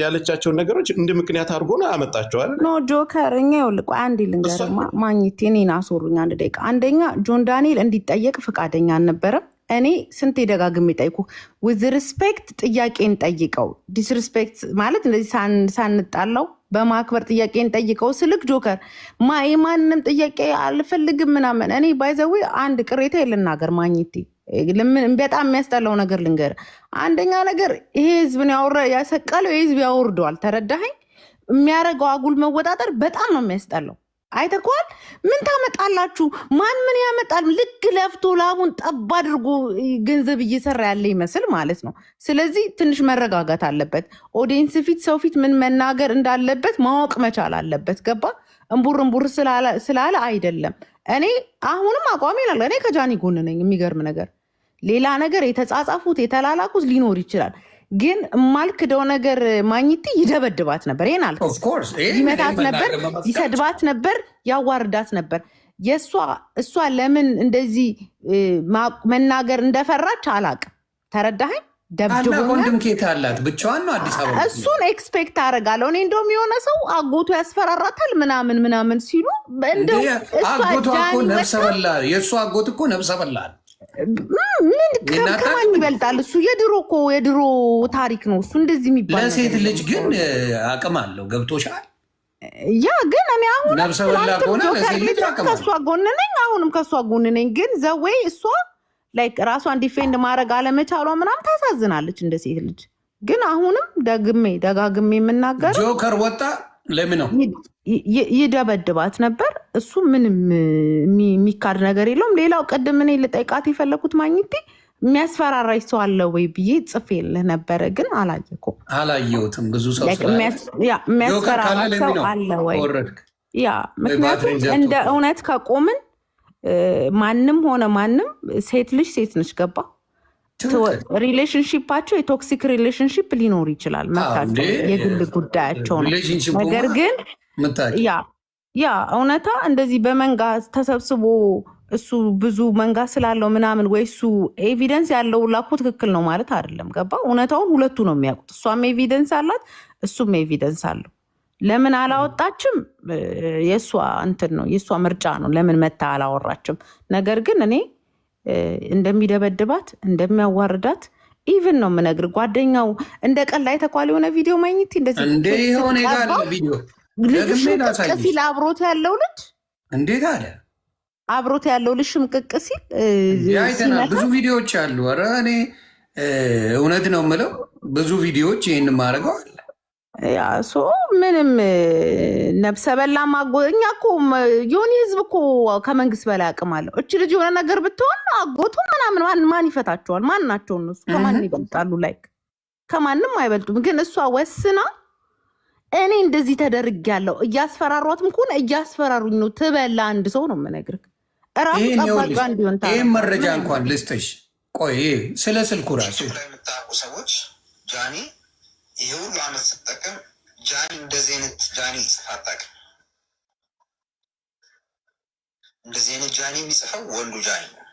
ያለቻቸውን ነገሮች እንደ ምክንያት አድርጎ ነው ያመጣቸዋል። ኖ ጆከር፣ እኛ ይኸውልህ አንዴ ልንገርህ ማግኘት እኔን አስወሩኝ አንድ ደቂቃ። አንደኛ ጆን ዳንኤል እንዲጠየቅ ፈቃደኛ አልነበረም። እኔ ስንት ደጋግሜ ጠይቁ ዊዝ ሪስፔክት ጥያቄን ጠይቀው፣ ዲስሪስፔክት ማለት እንደዚህ ሳንጣላው በማክበር ጥያቄን ጠይቀው ስልክ ጆከር የማንም ጥያቄ አልፈልግም ምናምን። እኔ ባይዘዊ አንድ ቅሬታ ልናገር ማግኘት በጣም የሚያስጠላው ነገር ልንገር። አንደኛ ነገር ይሄ ህዝብን ያሰቀለው የህዝብ ያወርደዋል። ተረዳኸኝ? የሚያደርገው አጉል መወጣጠር በጣም ነው የሚያስጠላው። አይተኳል። ምን ታመጣላችሁ? ማን ምን ያመጣል? ልክ ለፍቶ ላቡን ጠብ አድርጎ ገንዘብ እየሰራ ያለ ይመስል ማለት ነው። ስለዚህ ትንሽ መረጋጋት አለበት። ኦዲየንስ ፊት፣ ሰው ፊት ምን መናገር እንዳለበት ማወቅ መቻል አለበት። ገባ? እምቡር ስላለ አይደለም። እኔ አሁንም አቋሚ ይላል። እኔ ከጃኒ ጎን ነኝ። የሚገርም ነገር ሌላ ነገር የተጻጻፉት የተላላኩት ሊኖር ይችላል። ግን የማልክደው ነገር ማግኘት ይደበድባት ነበር። ይሄን አልክ። ይመታት ነበር፣ ይሰድባት ነበር፣ ያዋርዳት ነበር። እሷ ለምን እንደዚህ መናገር እንደፈራች አላቅም። ተረዳኸኝ? ደብድቦ ኬት አላት ብቻዋን ነው አዲስ አበባ። እሱን ኤክስፔክት አደርጋለሁ እኔ። እንደውም የሆነ ሰው አጎቱ ያስፈራራታል ምናምን ሲሉ እንደው አጎቷ እኮ ነፍሰ በላ፣ የእሱ አጎት እኮ ነፍሰ በላ ምን ከማን ይበልጣል? እሱ የድሮ ታሪክ ነው። እሱ እንደዚህ የሚባል ለሴት ልጅ ግን አቅም አለው። ገብቶሻል? ያ ግን እኔ አሁን ነፍሰ በላ ከሆነ ለሴት ልጅ አቅም አለው። ከእሷ ጎን ነኝ፣ አሁንም ከእሷ ጎን ነኝ። ግን ዘወይ እሷ ላይክ ራሷን ዲፌንድ ማድረግ አለመቻሏ ምናምን ታሳዝናለች እንደ ሴት ልጅ። ግን አሁንም ደጋግሜ የምናገረው ጆከር ወጣ ለምን ነው ይደበድባት ነበር። እሱ ምንም የሚካድ ነገር የለውም። ሌላው ቅድም እኔ ልጠይቃት የፈለኩት ማግኘት የሚያስፈራራች ሰው አለ ወይ ብዬ ጽፌልህ ነበረ፣ ግን አላየሁትም። ብዙ ሰው የሚያስፈራራች ሰው አለ ወይ? ያ ምክንያቱም እንደ እውነት ከቆምን ማንም ሆነ ማንም ሴት ልጅ ሴት ነች። ገባ? ሪሌሽንሽፓቸው የቶክሲክ ሪሌሽንሽፕ ሊኖር ይችላል፣ መብታቸው የግል ጉዳያቸው ነው። ነገር ግን ያ እውነታ እንደዚህ በመንጋ ተሰብስቦ እሱ ብዙ መንጋ ስላለው ምናምን ወይ እሱ ኤቪደንስ ያለው ላኮ ትክክል ነው ማለት አይደለም። ገባ? እውነታውን ሁለቱ ነው የሚያውቁት። እሷም ኤቪደንስ አላት፣ እሱም ኤቪደንስ አለው። ለምን አላወጣችም? የእሷ እንትን ነው፣ የእሷ ምርጫ ነው። ለምን መታ አላወራችም? ነገር ግን እኔ እንደሚደበድባት እንደሚያዋርዳት ኢቭን ነው የምነግር። ጓደኛው እንደ ቀን ላይ ተኳል የሆነ ቪዲዮ ማግኘት እንደዚህ ልጅ ሽምቅቅ ሲል አብሮት ያለው ልጅ እንዴት አለ አብሮት ያለው ልጅ ሽምቅቅ ሲል ብዙ ቪዲዮዎች አሉ። ኧረ እኔ እውነት ነው የምለው ብዙ ቪዲዮዎች ይህን ማድረገው አለ። ያ ምንም ነብሰ በላ እኛ እኮ የሆነ ህዝብ እኮ ከመንግስት በላይ አቅም አለው። እች ልጅ የሆነ ነገር ብትሆን አጎቱ ምናምን ማን ይፈታቸዋል? ማን ናቸው እነሱ? ከማን ይበልጣሉ? ላይክ ከማንም አይበልጡም። ግን እሷ ወስና እኔ እንደዚህ ተደርጊያለሁ፣ እያስፈራሯትም ከሆነ እያስፈራሩኝ ነው ትበላ አንድ ሰው ነው የምነግርህ። እራሱ ጠባቂ እንዲሆን ይህም መረጃ እንኳን ልስጥሽ። ቆይ ስለ ስልኩ ራሱ የምታውቁ ሰዎች ጃኒ ይሄ ሁሉ አመት ስትጠቀም ጃኒ እንደዚህ አይነት ጃኒ ጽፋ አታውቅም። እንደዚህ አይነት ጃኒ የሚጽፈው ወንዱ ጃኒ ነው።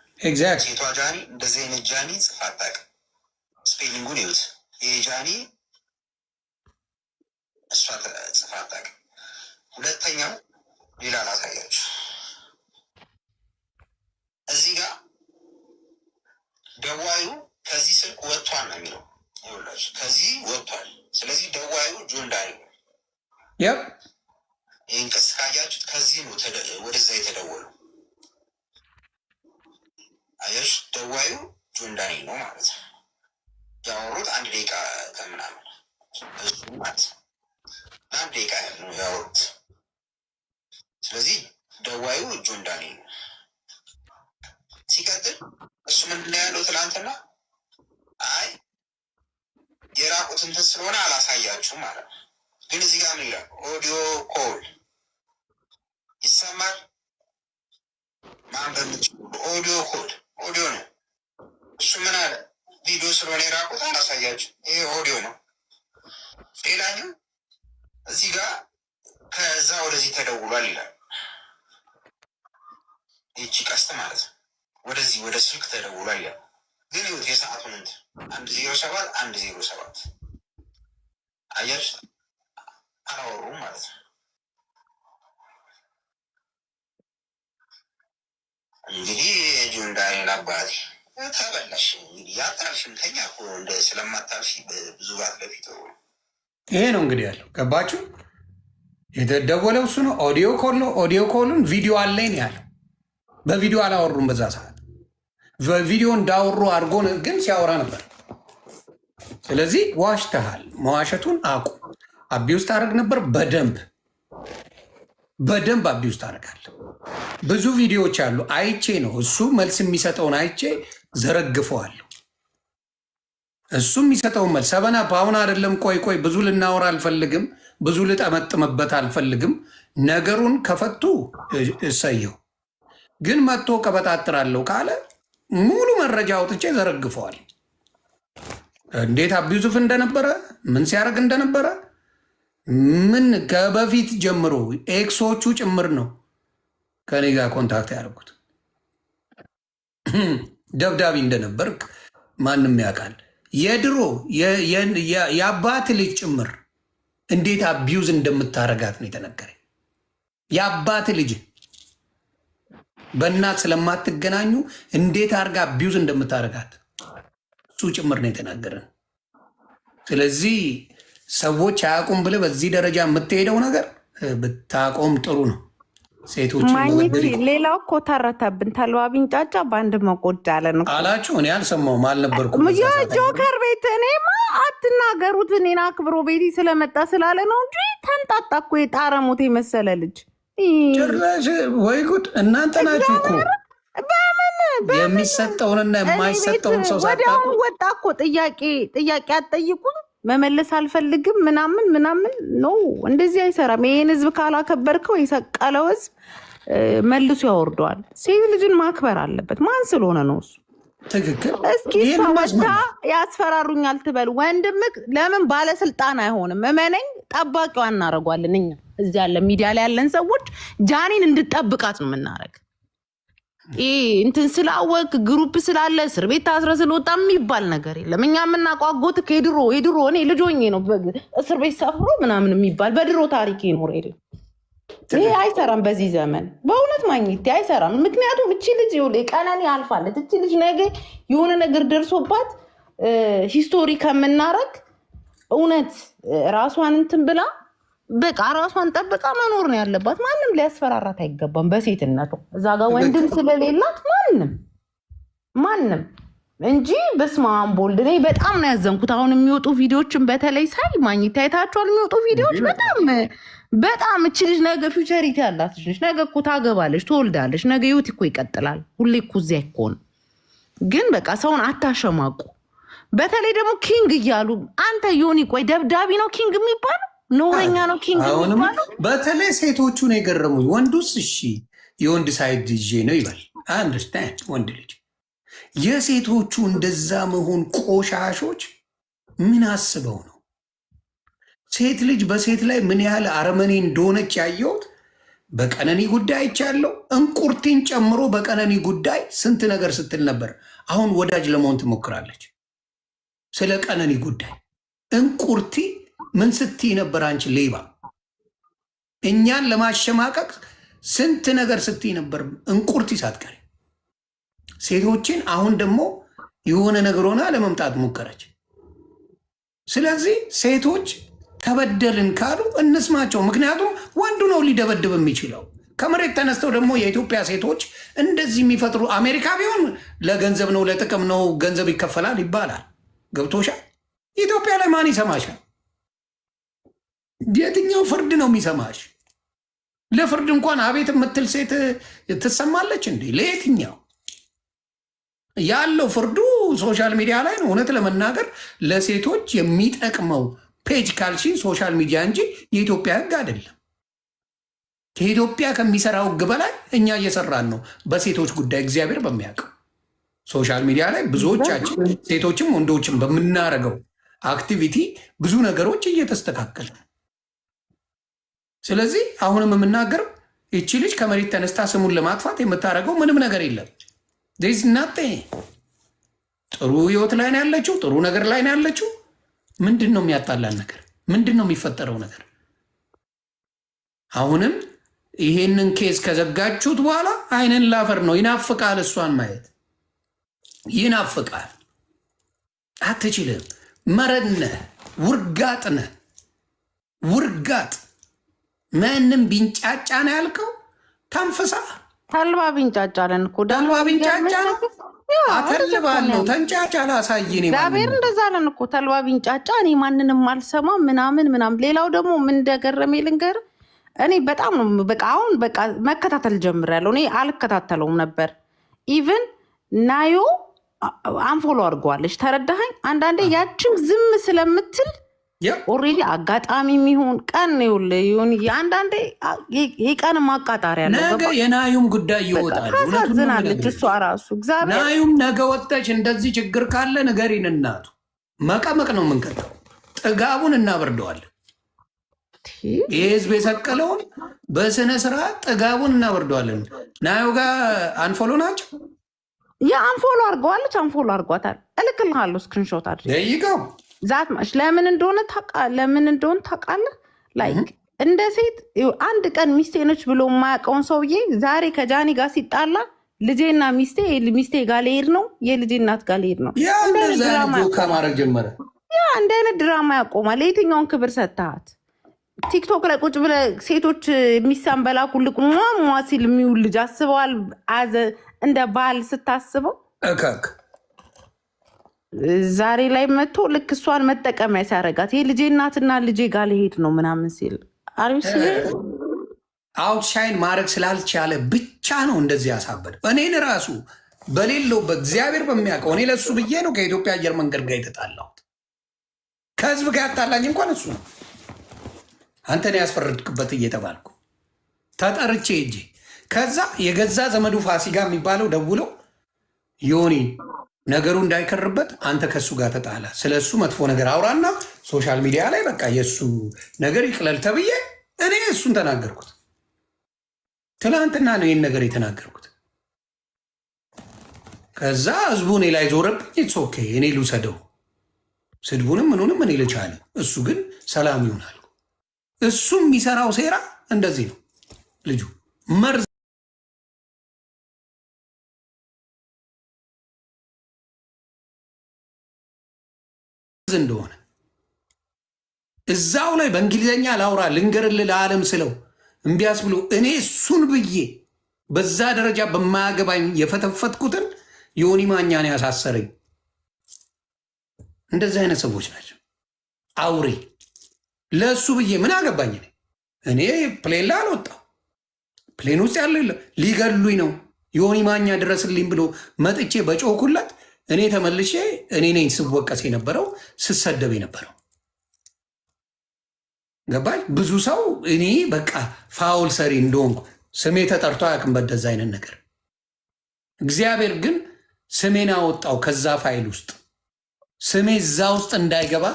ሴቷ ጃኒ እንደዚህ አይነት ጃኒ ጽፋ አታውቅም። ስፔሊንጉን ይዩት። ይሄ ጃኒ እሷ ጽፋ አታውቅም። ሁለተኛው ሌላ ላሳያችሁ። እዚህ ጋር ደዋዩ ከዚህ ስልክ ወጥቷል ነው የሚለው። ይኸውላችሁ ከዚህ ወጥቷል። ስለዚህ ደዋዩ ጆን ዳንኤል ነው። ይህን ቀስ ካያችሁት ከዚህ ነው ወደዛ የተደወለው። አያሽ ደዋዩ ጆን ዳንኤል ነው ማለት ነው። ያወሩት 1 ደቂቃ ከምናምን እሱ ማለት ነው። 1 ደቂቃ ነው ያወሩት። ስለዚህ ደዋዩ ጆን ዳንኤል ነው። ሲቀጥል እሱ ምንድነው ያለው ትናንትና? አይ የራቁት እንትን ስለሆነ አላሳያችሁም ማለት ነው። ግን እዚህ ጋር ምን ይላል? ኦዲዮ ኮል ይሰማል። ማን በምትችሉ ኦዲዮ ኮል ኦዲዮ ነው። እሱ ምን አለ? ቪዲዮ ስለሆነ የራቁት አላሳያችሁ። ይሄ ኦዲዮ ነው። ሌላኛው እዚህ ጋር ከዛ ወደዚህ ተደውሏል ይላል። ይቺ ቀስት ማለት ነው። ወደዚህ ወደ ስልክ ተደውሏል ይላል። ግን ይሁት የሰዓቱን እንትን 107 107 አያች አላወሩም ማለት ነው። እንግዲህ ጆን ዳንኤል አባቴ ተበላሽ። እንግዲህ ያጣልሽም ተኛ እኮ እንደ ስለማታልሽ ብዙ ባትለፊ ጥሩ ነው። ይሄ ነው እንግዲህ ያለው። ገባችሁ? የተደወለው እሱ ነው። ኦዲዮ ኮል ነው። ኦዲዮ ኮሉን ቪዲዮ አለኝ ነው ያለው። በቪዲዮ አላወሩም በዛ ሰዓት። በቪዲዮ እንዳወሩ አድርጎ ግን ሲያወራ ነበር። ስለዚህ ዋሽተሃል። መዋሸቱን አቁ። አቢውስ ታደርግ ነበር። በደንብ አቢውስ ታደርጋለህ። ብዙ ቪዲዮዎች አሉ። አይቼ ነው እሱ መልስ የሚሰጠውን አይቼ ዘረግፈዋለሁ። እሱ የሚሰጠውን መልስ ሰበናፕ አሁን አይደለም። ቆይ ብዙ ልናወራ አልፈልግም። ብዙ ልጠመጥምበት አልፈልግም። ነገሩን ከፈቱ እሰየው። ግን መጥቶ ቀበጣጥራለሁ ካለ ሙሉ መረጃ አውጥቼ ዘረግፈዋል። እንዴት አቢዩዝፍ እንደነበረ ምን ሲያደርግ እንደነበረ ምን ከበፊት ጀምሮ ኤክሶቹ ጭምር ነው ከኔ ጋር ኮንታክት ያደርጉት። ደብዳቤ እንደነበር ማንም ያውቃል። የድሮ የአባት ልጅ ጭምር እንዴት አቢዩዝ እንደምታረጋት ነው የተነገረኝ። የአባት ልጅ በእናት ስለማትገናኙ እንዴት አርጋ አቢዩዝ እንደምታረጋት እሱ ጭምር ነው የተናገረን። ስለዚህ ሰዎች አያውቁም ብለህ በዚህ ደረጃ የምትሄደው ነገር ብታቆም ጥሩ ነው። ሴቶች ሌላው እኮ ተረተብን። ተልባቢን ጫጫ በአንድ መቆዳ አለ ነው አላችሁ። እኔ አልሰማሁም አልነበርኩም። ጆከር ቤት እኔማ አትናገሩት። እኔን አክብሮ ቤቴ ስለመጣ ስላለ ነው እንጂ ተንጣጣ እኮ የጣረሞት የመሰለ ልጅ ጭራሽ። ወይ ጉድ! እናንተ ናችሁ እኮ የሚሰጠውንና የማይሰጠውን ሰው ሳታውቁ ወጣ እኮ። ጥያቄ አትጠይቁኝ፣ መመለስ አልፈልግም ምናምን ነው። እንደዚህ አይሰራም። ይህን ህዝብ ካላከበርከው የሰቀለው ህዝብ መልሶ ያወርደዋል። ሴት ልጅን ማክበር አለበት። ማን ስለሆነ ነው እሱ? ትክክል። እስኪ ሰወታ ያስፈራሩኛል ትበል። ወንድምህ ለምን ባለስልጣን አይሆንም? እመነኝ፣ ጠባቂዋ እናደርጓለን እኛ እዚህ ያለ ሚዲያ ላይ ያለን ሰዎች ጃኒን እንድጠብቃት ነው የምናደርግ። እንትን ስላወቅ ግሩፕ ስላለ እስር ቤት ታስረ ስለወጣ የሚባል ነገር የለም። እኛ የምናውቀው አጎትህ የድሮ እኔ ልጆኜ ነው እስር ቤት ሰፍሮ ምናምን የሚባል በድሮ ታሪክ ይኖር የለ። ይሄ አይሰራም በዚህ ዘመን በእውነት ማግኘት አይሰራም። ምክንያቱም እቺ ልጅ ቀነኒ አልፋለች። እቺ ልጅ ነገ የሆነ ነገር ደርሶባት ሂስቶሪ ከምናረግ እውነት ራሷን እንትን ብላ በቃ ራሷን ጠብቃ መኖር ነው ያለባት። ማንም ሊያስፈራራት አይገባም በሴትነቱ። እዛ ጋር ወንድም ስለሌላት ማንም እንጂ በስመ አብ ወልድ። እኔ በጣም ነው ያዘንኩት። አሁን የሚወጡ ቪዲዮዎችን በተለይ ሳይ ማግኘት አይታችኋል? የሚወጡ ቪዲዮዎች በጣም እች ልጅ ነገ ፊውቸሪቲ ያላት ልጅ ነገ እኮ ታገባለች፣ ትወልዳለች። ነገ ህይወት እኮ ይቀጥላል። ሁሌ እኮ እዚያ ይኮን። ግን በቃ ሰውን አታሸማቁ። በተለይ ደግሞ ኪንግ እያሉ አንተ ዮኒ፣ ቆይ ደብዳቢ ነው ኪንግ የሚባለው? ኖረኛ ነው ኪንግ የሚባለው? በተለይ ሴቶቹን የገረሙኝ። ወንዱስ እሺ የወንድ ሳይድ ይዤ ነው ይባል አንደርስታንድ። ወንድ ልጅ የሴቶቹ እንደዛ መሆን ቆሻሾች ምን አስበው ነው? ሴት ልጅ በሴት ላይ ምን ያህል አረመኔ እንደሆነች ያየሁት በቀነኒ ጉዳይ አይቻለሁ። እንቁርቲን ጨምሮ በቀነኒ ጉዳይ ስንት ነገር ስትል ነበር። አሁን ወዳጅ ለመሆን ትሞክራለች። ስለ ቀነኒ ጉዳይ እንቁርቲ ምን ስትይ ነበር አንቺ ሌባ? እኛን ለማሸማቀቅ ስንት ነገር ስትይ ነበር እንቁርቲ ሳትቀሪ። ሴቶችን አሁን ደግሞ የሆነ ነገር ሆና ለመምጣት ሞከረች። ስለዚህ ሴቶች ተበደልን ካሉ እንስማቸው። ምክንያቱም ወንዱ ነው ሊደበድብ የሚችለው። ከመሬት ተነስተው ደግሞ የኢትዮጵያ ሴቶች እንደዚህ የሚፈጥሩ አሜሪካ ቢሆን ለገንዘብ ነው ለጥቅም ነው ገንዘብ ይከፈላል ይባላል። ገብቶሻል? ኢትዮጵያ ላይ ማን ይሰማሻል? የትኛው ፍርድ ነው የሚሰማሽ? ለፍርድ እንኳን አቤት የምትል ሴት ትሰማለች እንዴ? ለየትኛው ያለው ፍርዱ ሶሻል ሚዲያ ላይ ነው። እውነት ለመናገር ለሴቶች የሚጠቅመው ፔጅ ካልሽን ሶሻል ሚዲያ እንጂ የኢትዮጵያ ሕግ አይደለም። ከኢትዮጵያ ከሚሰራው ሕግ በላይ እኛ እየሰራን ነው በሴቶች ጉዳይ እግዚአብሔር በሚያውቀው። ሶሻል ሚዲያ ላይ ብዙዎቻችን ሴቶችም ወንዶችም በምናረገው አክቲቪቲ ብዙ ነገሮች እየተስተካከሉ። ስለዚህ አሁንም የምናገረው ይቺ ልጅ ከመሬት ተነስታ ስሙን ለማጥፋት የምታደርገው ምንም ነገር የለም። ናጤ ጥሩ ህይወት ላይ ነው ያለችው፣ ጥሩ ነገር ላይ ነው ያለችው። ምንድን ነው የሚያጣላን ነገር? ምንድን ነው የሚፈጠረው ነገር? አሁንም ይሄንን ኬዝ ከዘጋችሁት በኋላ አይንን ላፈር ነው። ይናፍቃል፣ እሷን ማየት ይናፍቃል። አትችልም። መረድነህ ውርጋጥነህ ውርጋጥ ማንም ቢንጫጫ ነው ያልከው። ተንፍሳ ተልባ ቢንጫጫ አለን እኮ ተልባ ቢንጫጫ ነው አተልባለሁ። ተንጫጫ ላሳይን እግዚአብሔር እንደዛ አለን እኮ ተልባ ቢንጫጫ እኔ ማንንም አልሰማም ምናምን። ሌላው ደግሞ ምን እንደገረሜ ልንገር። እኔ በጣም በቃ አሁን በቃ መከታተል ጀምሬያለሁ። እኔ አልከታተለውም ነበር። ኢቭን ናዮ አንፎሎ አድርገዋለች። ተረዳኸኝ? አንዳንዴ ያችም ዝም ስለምትል ኦልሬዲ አጋጣሚ የሚሆን ቀን ይሁን አንዳንዴ የቀን ማቃጣሪያ ነው። ነገ የናዩም ጉዳይ ይወጣል። ታሳዝናለች እሷ ራሱ። እግዚአብሔር ናዩም ነገ ወጥተሽ እንደዚህ ችግር ካለ ንገሪን። እናቱ መቀመቅ ነው የምንቀጠው። ጥጋቡን እናበርደዋለን። ይህ ህዝብ የሰቀለውን በስነ ስርዓት ጥጋቡን እናበርደዋለን። ናዩ ጋር አንፎሎ ናቸው። የአንፎሎ አድርገዋለች። አንፎሎ አድርጓታል። እልክልሃለሁ ስክሪንሾት አድርጌ ደይቀው ዛት ማሽ ለምን እንደሆነ ታውቃለህ? ላይክ እንደ ሴት አንድ ቀን ሚስቴ ነች ብሎ የማያውቀውን ሰውዬ ዛሬ ከጃኒ ጋር ሲጣላ ልጄና ሚስቴ ጋር ልሄድ ነው፣ የልጄ እናት ጋር ልሄድ ነው። ከማድረግ ጀመረ። እንደ አይነት ድራማ ያቆማል። የትኛውን ክብር ሰጥሃት? ቲክቶክ ላይ ቁጭ ብለህ ሴቶች የሚሳንበላኩልቅ ሟ ሲል የሚውል ልጅ አስበዋል? እንደ ባህል ስታስበው እከክ ዛሬ ላይ መጥቶ ልክ እሷን መጠቀሚያ ሲያደርጋት የልጄ እናትና ልጄ ጋር ልሄድ ነው ምናምን ሲል አውትሻይን ማድረግ ስላልቻለ ብቻ ነው እንደዚህ ያሳበደ። እኔን ራሱ በሌለው በእግዚአብሔር በሚያውቀው እኔ ለእሱ ብዬ ነው ከኢትዮጵያ አየር መንገድ ጋር የተጣላሁት። ከህዝብ ጋር ያጣላኝ እንኳን እሱ ነው። አንተን ያስፈረድክበት እየተባልኩ ተጠርቼ እጄ ከዛ የገዛ ዘመዱ ፋሲካ የሚባለው ደውለው ዮኒ ነገሩ እንዳይከርበት አንተ ከሱ ጋር ተጣላ፣ ስለ እሱ መጥፎ ነገር አውራና ሶሻል ሚዲያ ላይ በቃ የእሱ ነገር ይቅለል ተብዬ እኔ እሱን ተናገርኩት። ትናንትና ነው ይህን ነገር የተናገርኩት። ከዛ ህዝቡ እኔ ላይ ዞረብኝ። ኦኬ እኔ ልውሰደው፣ ስድቡንም ምኑንም እኔ ልቻለ፣ እሱ ግን ሰላም ይሆናል። እሱ የሚሰራው ሴራ እንደዚህ ነው። ልጁ መርዝ እንደሆነ እዛው ላይ በእንግሊዝኛ ላውራ ልንገርልህ ለዓለም ስለው እምቢያስ ብሎ እኔ እሱን ብዬ በዛ ደረጃ በማያገባኝ የፈተፈትኩትን ዮኒ ማኛን ያሳሰረኝ። እንደዚህ አይነት ሰዎች ናቸው። አውሬ ለእሱ ብዬ ምን አገባኝ? እኔ ፕሌን ላይ አልወጣው። ፕሌን ውስጥ ያለው የለም። ሊገሉኝ ነው ዮኒ ማኛ ድረስልኝ ብሎ መጥቼ በጮኩለት እኔ ተመልሼ እኔ ነኝ ስወቀስ የነበረው ስሰደብ የነበረው። ገባኝ። ብዙ ሰው እኔ በቃ ፋውል ሰሪ እንደሆንኩ ስሜ ተጠርቶ አያውቅም በደዛ አይነት ነገር። እግዚአብሔር ግን ስሜን አወጣው ከዛ ፋይል ውስጥ። ስሜ እዛ ውስጥ እንዳይገባ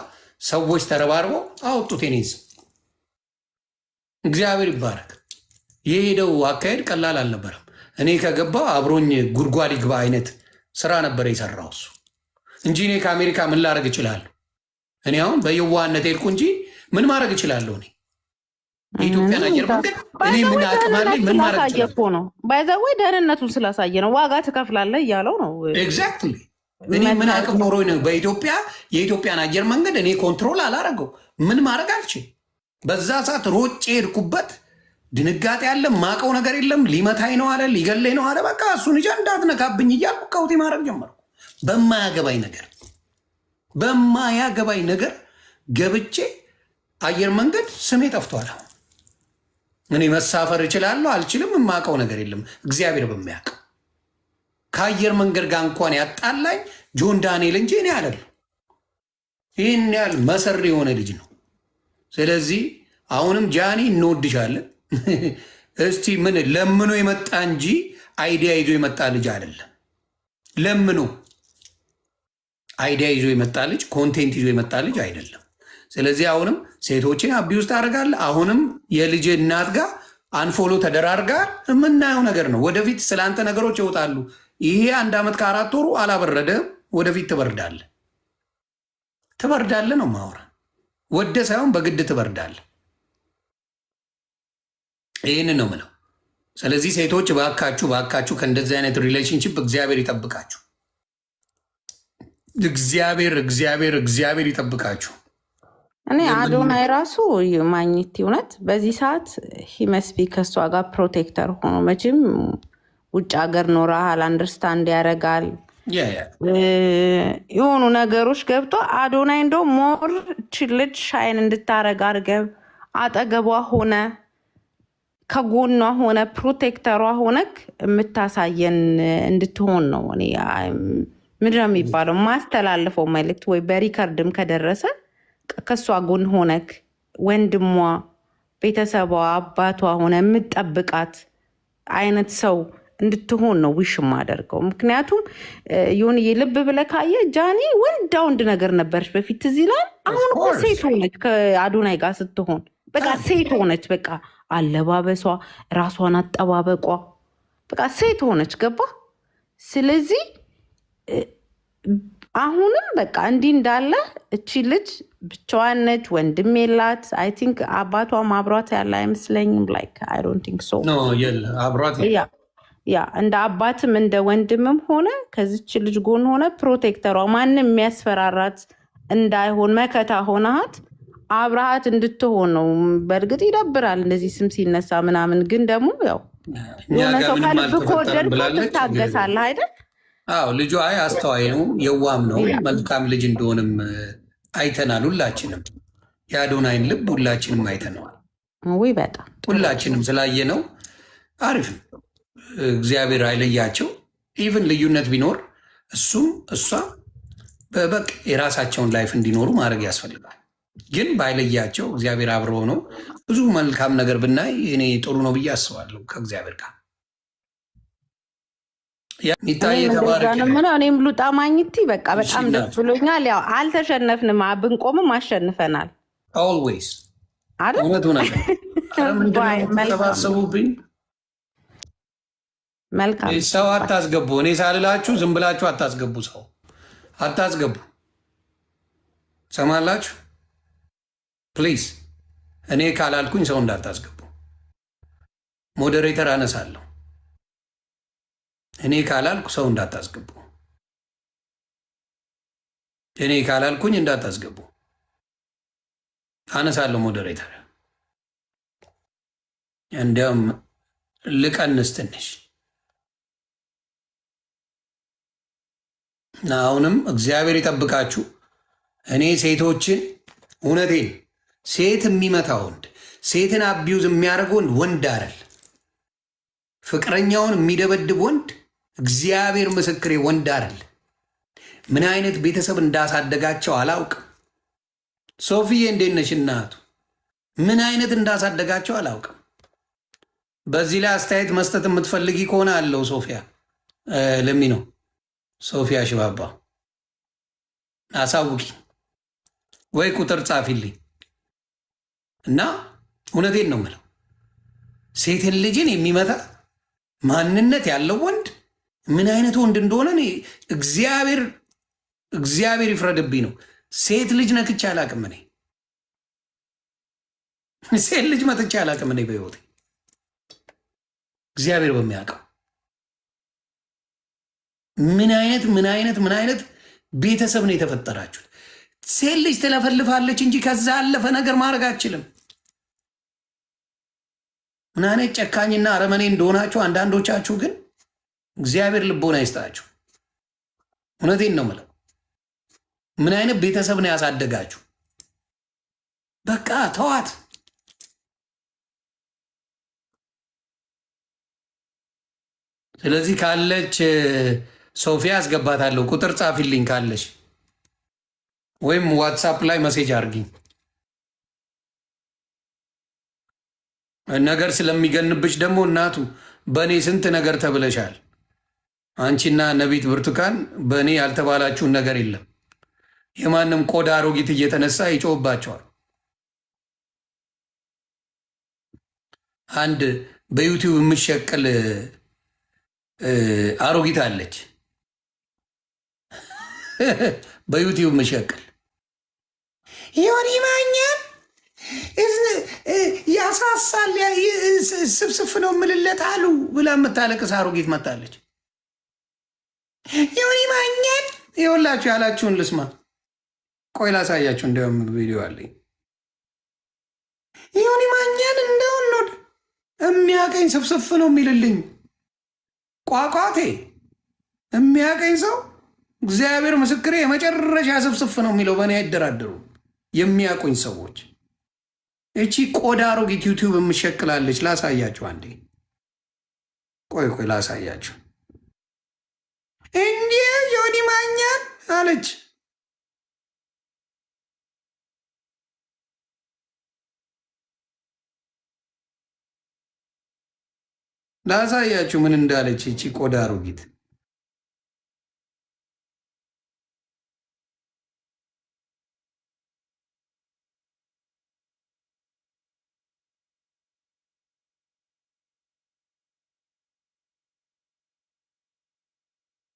ሰዎች ተረባርበው አወጡት የኔን ስም። እግዚአብሔር ይባረክ። የሄደው አካሄድ ቀላል አልነበረም። እኔ ከገባው አብሮኝ ጉድጓድ ይግባ አይነት ስራ ነበር የሰራው እሱ እንጂ እኔ ከአሜሪካ ምን ላደርግ እችላለሁ? እኔ አሁን በየዋህነት ሄድኩ እንጂ ምን ማድረግ እችላለሁ? እኔ የኢትዮጵያን አየር መንገድ እኔ ምን አቅም አለኝ? ምን ማድረግ እችላለሁ ነው? ባይዘወይ ደህንነቱን ስላሳየ ነው። ዋጋ ትከፍላለህ እያለው ነው። ኤግዛክትሊ። እኔ ምን አቅም ኖሮኝ ነው በኢትዮጵያ የኢትዮጵያን አየር መንገድ እኔ ኮንትሮል አላረገው? ምን ማድረግ አልችል። በዛ ሰዓት ሮጬ ሄድኩበት። ድንጋጤ ያለ ማቀው ነገር የለም። ሊመታኝ ነው አለ፣ ሊገለኝ ነው አለ። በቃ እሱን ይዤ እንዳትነካብኝ እያልኩ ቀውጤ ማድረግ ጀመርኩ። በማያገባኝ ነገር ገብቼ አየር መንገድ ስሜ ጠፍቷል። እኔ መሳፈር እችላለሁ አልችልም የማውቀው ነገር የለም። እግዚአብሔር በሚያውቀው ከአየር መንገድ ጋር እንኳን ያጣላኝ ጆን ዳንኤል እንጂ እኔ አይደለም። ይህን ያህል መሰሪ የሆነ ልጅ ነው። ስለዚህ አሁንም ጃኒ እንወድሻለን። እስቲ ምን ለምኖ የመጣ እንጂ አይዲያ ይዞ የመጣ ልጅ አይደለም። ለምኑ አይዲያ ይዞ የመጣ ልጅ ኮንቴንት ይዞ የመጣ ልጅ አይደለም። ስለዚህ አሁንም ሴቶችን አቢውስ ታደርጋለህ። አሁንም የልጅ እናት ጋር አንፎሎ ተደራርጋ የምናየው ነገር ነው። ወደፊት ስለአንተ ነገሮች ይወጣሉ። ይሄ 1 ዓመት ከ4 ወሩ አላበረደም። ወደፊት ትበርዳለህ ነው ማውራ። ወደ ሳይሆን በግድ ትበርዳለህ። ይህንን ነው ምለው። ስለዚህ ሴቶች ባካችሁ ከእንደዚህ አይነት ሪሌሽንሽፕ እግዚአብሔር ይጠብቃችሁ። እግዚአብሔር ይጠብቃችሁ። እኔ አዶናይ ራሱ ማግኘት እውነት በዚህ ሰዓት ሂመስቢ ከእሷ ጋር ፕሮቴክተር ሆኖ መቼም ውጭ ሀገር ኖረሃል፣ አንደርስታንድ ያደርጋል የሆኑ ነገሮች ገብቶ አዶናይ እንደው ሞር ልጅ ሻይን እንድታረግ አድርገህ አጠገቧ ሆነ ከጎኗ ሆነ ፕሮቴክተሯ ሆነክ የምታሳየን እንድትሆን ነው። እኔ ምንድን ነው የሚባለው ማስተላልፈው መልዕክት ወይ በሪከርድም ከደረሰ ከእሷ ጎን ሆነክ ወንድሟ፣ ቤተሰቧ፣ አባቷ ሆነ የምጠብቃት አይነት ሰው እንድትሆን ነው ዊሽ የማደርገው። ምክንያቱም ይሁን ልብ ብለህ ካየህ ጃኒ ወንድ ነገር ነበረች በፊት እዚህ ላይ። አሁን እኮ ሴት ሆነች ከአዶናይ ጋር ስትሆን፣ በቃ ሴት ሆነች። በቃ አለባበሷ፣ ራሷን አጠባበቋ፣ በቃ ሴት ሆነች። ገባ? ስለዚህ አሁንም በቃ እንዲህ እንዳለ እቺ ልጅ ብቻዋን ነች፣ ወንድም የላት። አይ ቲንክ አባቷ አብሯት ያለ አይመስለኝም። ላይክ አይ ዶንት ቲንክ ሶ። ያ እንደ አባትም እንደ ወንድምም ሆነ ከዚች ልጅ ጎን ሆነ ፕሮቴክተሯ፣ ማንም የሚያስፈራራት እንዳይሆን መከታ ሆናት አብረሃት እንድትሆን ነው። በእርግጥ ይደብራል እንደዚህ ስም ሲነሳ ምናምን፣ ግን ደግሞ ያው የሆነ ሰው ከልብ ከወደድከው ትታገሳለህ አይደል? አዎ ልጁ አስተዋይ ነው፣ የዋም ነው፣ መልካም ልጅ እንደሆንም አይተናል። ሁላችንም የአዶናይን ልብ ሁላችንም አይተነዋል። ወይ በጣም ሁላችንም ስላየነው አሪፍ ነው። እግዚአብሔር አይለያቸው። ኢቭን ልዩነት ቢኖር እሱም እሷ በበቅ የራሳቸውን ላይፍ እንዲኖሩ ማድረግ ያስፈልጋል። ግን ባይለያቸው እግዚአብሔር አብሮ ነው ብዙ መልካም ነገር ብናይ እኔ ጥሩ ነው ብዬ አስባለሁ። ከእግዚአብሔር ጋር እኔም ሉጣ ማግኘቴ በቃ በጣም ደስ ብሎኛል። ያው አልተሸነፍንም፣ ብንቆምም አሸንፈናል። ኦልዌይስ እውነቱ ነገር ተሰባሰቡብኝ። መልካም ሰው አታስገቡ። እኔ ሳልላችሁ ዝም ብላችሁ አታስገቡ። ሰው አታስገቡ። ሰማላችሁ? ፕሊዝ እኔ ካላልኩኝ ሰው እንዳታስገቡ። ሞዴሬተር አነሳለሁ። እኔ ካላልኩ ሰው እንዳታስገቡ። እኔ ካላልኩኝ እንዳታስገቡ። አነሳለሁ ሞዴሬተር። እንዲያውም ልቀንስ ትንሽ። አሁንም እግዚአብሔር ይጠብቃችሁ። እኔ ሴቶችን እውነቴን ሴት የሚመታ ወንድ፣ ሴትን አቢዩዝ የሚያደርግ ወንድ አይደል። ፍቅረኛውን የሚደበድብ ወንድ እግዚአብሔር ምስክሬ ወንድ አይደል። ምን አይነት ቤተሰብ እንዳሳደጋቸው አላውቅም። ሶፊዬ እንዴት ነሽ እናቱ? ምን አይነት እንዳሳደጋቸው አላውቅም። በዚህ ላይ አስተያየት መስጠት የምትፈልጊ ከሆነ አለው ሶፊያ ለሚ ነው ሶፊያ ሽባባ አሳውቂ ወይ ቁጥር ጻፊልኝ እና እውነቴን ነው የምለው ሴትን ልጅን የሚመታ ማንነት ያለው ወንድ ምን አይነት ወንድ እንደሆነ እግዚአብሔር ይፍረድብኝ ነው። ሴት ልጅ ነክቼ አላቅም። እኔ ሴት ልጅ መጥቼ አላቅም። እኔ በህይወቴ እግዚአብሔር በሚያውቀው ምን አይነት ቤተሰብ ነው የተፈጠራችሁት? ሴት ልጅ ትለፈልፋለች እንጂ ከዛ ያለፈ ነገር ማድረግ አትችልም። ምን አይነት ጨካኝና አረመኔ እንደሆናችሁ አንዳንዶቻችሁ ግን እግዚአብሔር ልቦና ይስጣችሁ። እውነቴን ነው የምለው። ምን አይነት ቤተሰብ ነው ያሳደጋችሁ? በቃ ተዋት። ስለዚህ ካለች ሶፊያ አስገባታለሁ። ቁጥር ጻፊልኝ ካለች ወይም ዋትሳፕ ላይ መሴጅ አድርጊኝ። ነገር ስለሚገንብሽ ደግሞ እናቱ በእኔ ስንት ነገር ተብለሻል። አንቺና ነቢት ብርቱካን በእኔ ያልተባላችሁን ነገር የለም። የማንም ቆዳ አሮጊት እየተነሳ ይጮህባቸዋል። አንድ በዩቲዩብ የምትሸቅል አሮጊት አለች። በዩቲዩብ የምትሸቅል ዮኒ ማኛን ያሳሳል ስብስፍ ነው ምልለት አሉ ብላ የምታለቅስ አሮጊት መታለች። ዮኒ ማኛን ይኸውላችሁ ያላችሁን ልስማ። ቆይ ላሳያችሁ። እንዲያውም ቪዲዮ አለኝ። ዮኒ ማኛን እንደውን ነው የሚያቀኝ ስብስፍ ነው የሚልልኝ ቋቋቴ የሚያቀኝ ሰው እግዚአብሔር ምስክሬ የመጨረሻ ስብስፍ ነው የሚለው በእኔ አይደራደሩ። የሚያቁኝ ሰዎች እቺ ቆዳ አሮጊት ዩቲዩብ የምሸክላለች። ላሳያችሁ አንዴ። ቆይ ላሳያችሁ። እንዲህ ዮኒ ማኛን አለች። ላሳያችሁ ምን እንዳለች እቺ ቆዳ አሮጊት።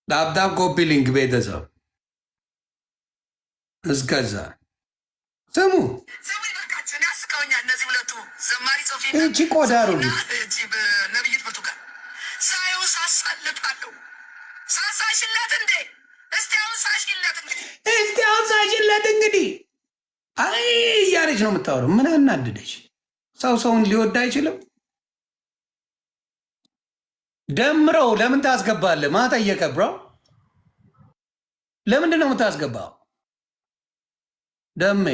ዳብዳብ ኮፒ ሊንክ ቤተሰብ እስከዛ ስሙ። እቺ ቆዳ አሮጊት ነብይት ብርቱካን ሳየው ሳሳለጣለሁ። ሳሳሽለት እንዴ? እስቲ አሁን ሳሽለት እንግዲህ አይ እያለች ነው የምታወራው። ምን አናድደች? ሰውን ሊወድ አይችልም። ደምረው ለምን ታስገባለህ? ማ ጠየቀ? ብሮ ለምንድን ነው የምታስገባው? ደሜ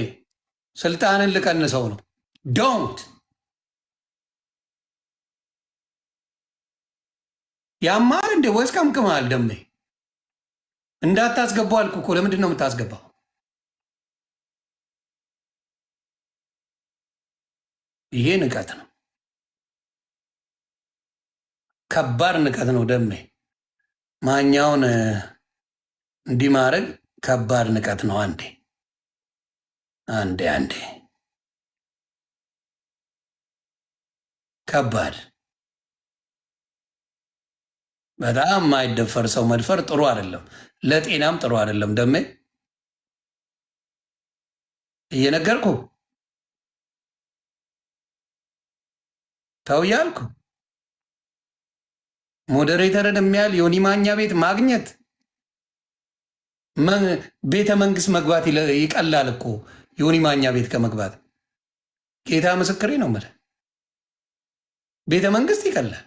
ስልጣንን ልቀንሰው ነው። ዶንት ያማር እንደ ወይስ ቀምቅመሃል? ደሜ እንዳታስገባው አልኩ እኮ። ለምንድን ነው የምታስገባው? ይሄ ንቀት ነው። ከባድ ንቀት ነው ደሜ። ማኛውን እንዲህ ማድረግ ከባድ ንቀት ነው። አንዴ ከባድ በጣም የማይደፈር ሰው መድፈር ጥሩ አይደለም፣ ለጤናም ጥሩ አይደለም። ደሜ እየነገርኩ ተው እያልኩ ሞዴሬተርን የሚያህል ዮኒ ማኛ ቤት ማግኘት ቤተ መንግስት መግባት ይቀላል እኮ ዮኒ ማኛ ቤት ከመግባት። ጌታ ምስክሬ ነው የምልህ፣ ቤተ መንግስት ይቀላል።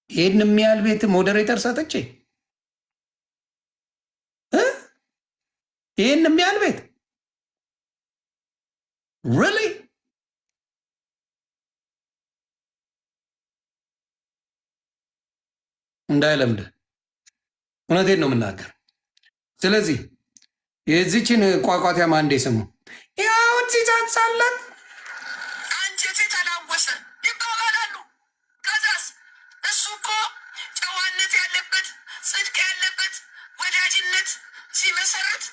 ይህን የሚያህል ቤት ሞዴሬተር ሰጥቼ ይህን የሚያህል ቤት ሪሊ እንዳይለምድ። እውነቴን ነው የምናገር። ስለዚህ የዚችን ቋቋቲያ ማንዴ ስሙ ያውን ሲዛንሳላት አንጀቴ ተላወሰ ይባባላሉ። ከዛስ እሱ እኮ ጨዋነት ያለበት ጽድቅ ያለበት ወዳጅነት ሲመሰረት፣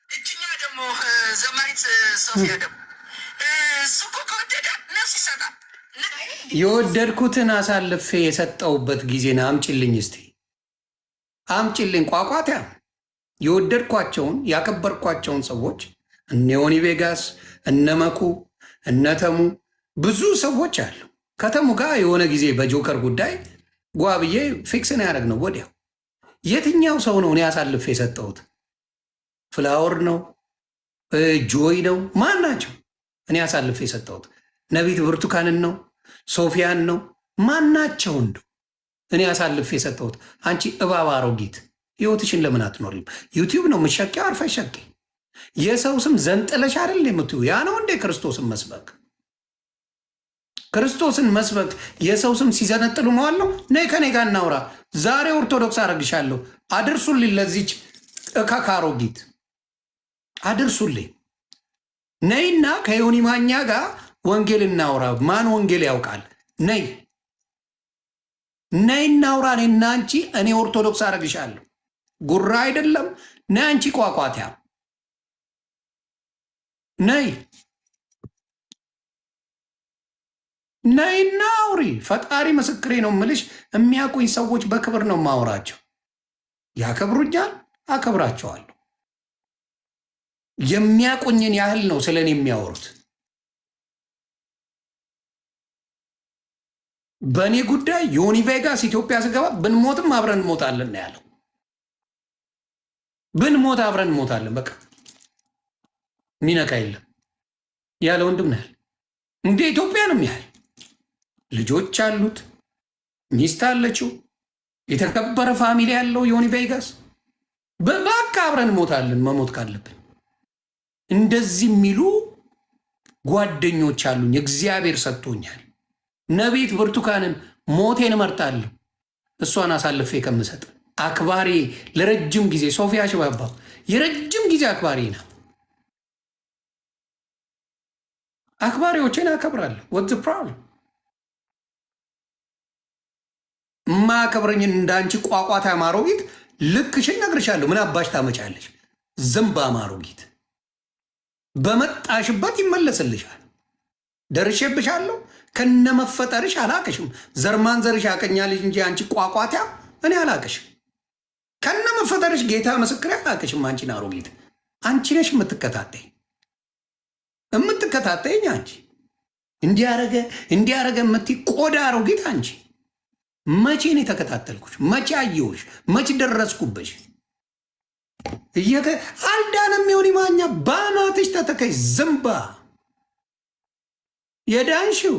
እጅኛ ደግሞ ዘማሪት ሶፊያ ደግሞ እሱ እኮ ከወደደ ነፍስ ይሰጣል። የወደድኩትን አሳልፌ የሰጠውበት ጊዜና አምጭልኝ፣ እስቲ አምጭልኝ። ቋቋቲያ የወደድኳቸውን ያከበርኳቸውን ሰዎች እነ ዮኒ ቬጋስ፣ እነ መኩ፣ እነ ተሙ ብዙ ሰዎች አሉ። ከተሙ ጋር የሆነ ጊዜ በጆከር ጉዳይ ጓ ብዬ ፊክስን ያደረግ ነው ወዲያው። የትኛው ሰው ነው እኔ አሳልፌ የሰጠሁት? ፍላወር ነው? ጆይ ነው? ማን ናቸው እኔ አሳልፌ የሰጠሁት? ነቢት ብርቱካንን ነው? ሶፊያን ነው? ማናቸው እንዱ እኔ አሳልፌ የሰጠሁት? አንቺ እባብ አሮጊት ህይወትሽን ለምን አትኖሪም? ዩቲዩብ ነው የምትሸቂው? አርፈሽ ሸቂ። የሰው ስም ዘንጥለሽ አይደል የምትዩ? ያ ነው እንዴ ክርስቶስን መስበክ? ክርስቶስን መስበክ የሰው ስም ሲዘነጥሉ መዋል ነው? ነይ ከኔ ጋር እናውራ። ዛሬ ኦርቶዶክስ አረግሻለሁ። አድርሱልኝ፣ ለዚች እካካ አሮጊት አድርሱልኝ። ነይና ከዮኒ ማኛ ጋር ወንጌል እናውራ። ማን ወንጌል ያውቃል? ነይ ነይ እናውራ እኔና አንቺ። እኔ ኦርቶዶክስ አረግሻለሁ። ጉራ አይደለም። ነይ አንቺ ቋቋቲያ ነይ ነይና አውሪ። ፈጣሪ ምስክሬ ነው ምልሽ። የሚያውቁኝ ሰዎች በክብር ነው ማውራቸው። ያከብሩኛል፣ አከብራቸዋለሁ። የሚያውቁኝን ያህል ነው ስለ እኔ የሚያወሩት። በእኔ ጉዳይ ዮኒ ቬጋስ ኢትዮጵያ ስገባ ብንሞትም አብረን እንሞታለን ነው ያለው። ብንሞት አብረን እንሞታለን፣ በቃ ሚነካ የለም ያለ ወንድም ነው ያለ። እንደ ኢትዮጵያ ነው ያህል ልጆች አሉት፣ ሚስት አለችው፣ የተከበረ ፋሚሊ ያለው ዮኒ ቬጋስ። በቃ አብረን እንሞታለን መሞት ካለብን። እንደዚህ የሚሉ ጓደኞች አሉኝ፣ እግዚአብሔር ሰጥቶኛል። ነቢት ብርቱካንን ሞቴን እመርጣለሁ እሷን አሳልፌ ከምሰጥ። አክባሪ ለረጅም ጊዜ ሶፊያ ሽባባው የረጅም ጊዜ አክባሪ ነው። አክባሪዎችን አከብራለሁ። ወት ፕሮብለም ማከብረኝን እንዳንቺ ቋቋታ ማሮጊት ልክሽን ነግርሻለሁ። ምን አባሽ ታመጫለሽ? ዝምባ ማሮጊት በመጣሽበት ይመለስልሻል። ደርሼብሻለሁ። ከነመፈጠርሽ አላቅሽም። ዘርማን ዘርሽ ያቀኛልሽ እንጂ አንቺ ቋቋታ እኔ አላቅሽም። ከነመፈጠርሽ ጌታ ምስክሬ አላቅሽም። አንቺን አሮጊት አንቺ ነሽ የምትከታተይኝ አንቺ እንዲያረገ የምትይ ቆዳ አሮጊት አንቺ። መቼ ነው የተከታተልኩሽ? መቼ አየሁሽ? መቼ ደረስኩበሽ? አልዳነም። የሆን ማኛ ባናትሽ ተተከይ ዝምባ የዳንሽው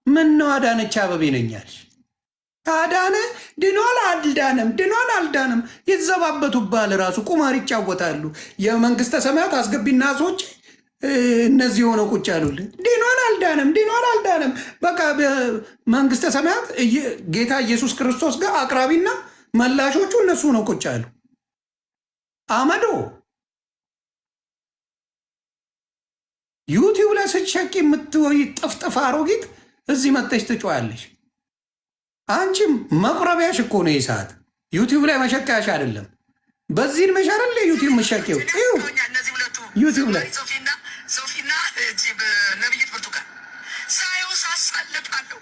ምን ነው? አዳነች አበቤ ነኛልሽ። አዳነ ድኗል አልዳነም የተዘባበቱባል። ራሱ ቁማር ይጫወታሉ። የመንግስተ ሰማያት አስገቢና ሰዎች እነዚህ ሆነው ቁጭ ያሉልን ድኗል አልዳነም። በቃ መንግስተ ሰማያት ጌታ ኢየሱስ ክርስቶስ ጋር አቅራቢና መላሾቹ እነሱ ነው ቁጭ ያሉ። አመዶ ዩቲዩብ ላይ ስትሸቂ የምትወይ ጥፍጥፍ አሮጊት እዚህ መጥተሽ ትጮያለሽ። አንቺም መቁረቢያሽ እኮ ነው የሰዓት ዩቲዩብ ላይ መሸቀያሽ አይደለም። በዚህን መሻረል ዩቲዩብ መሸቀው ዩቲዩብ ላይ ሶፊና ነብይት ብርቱካን ሳየው ሳሳለጣለሁ።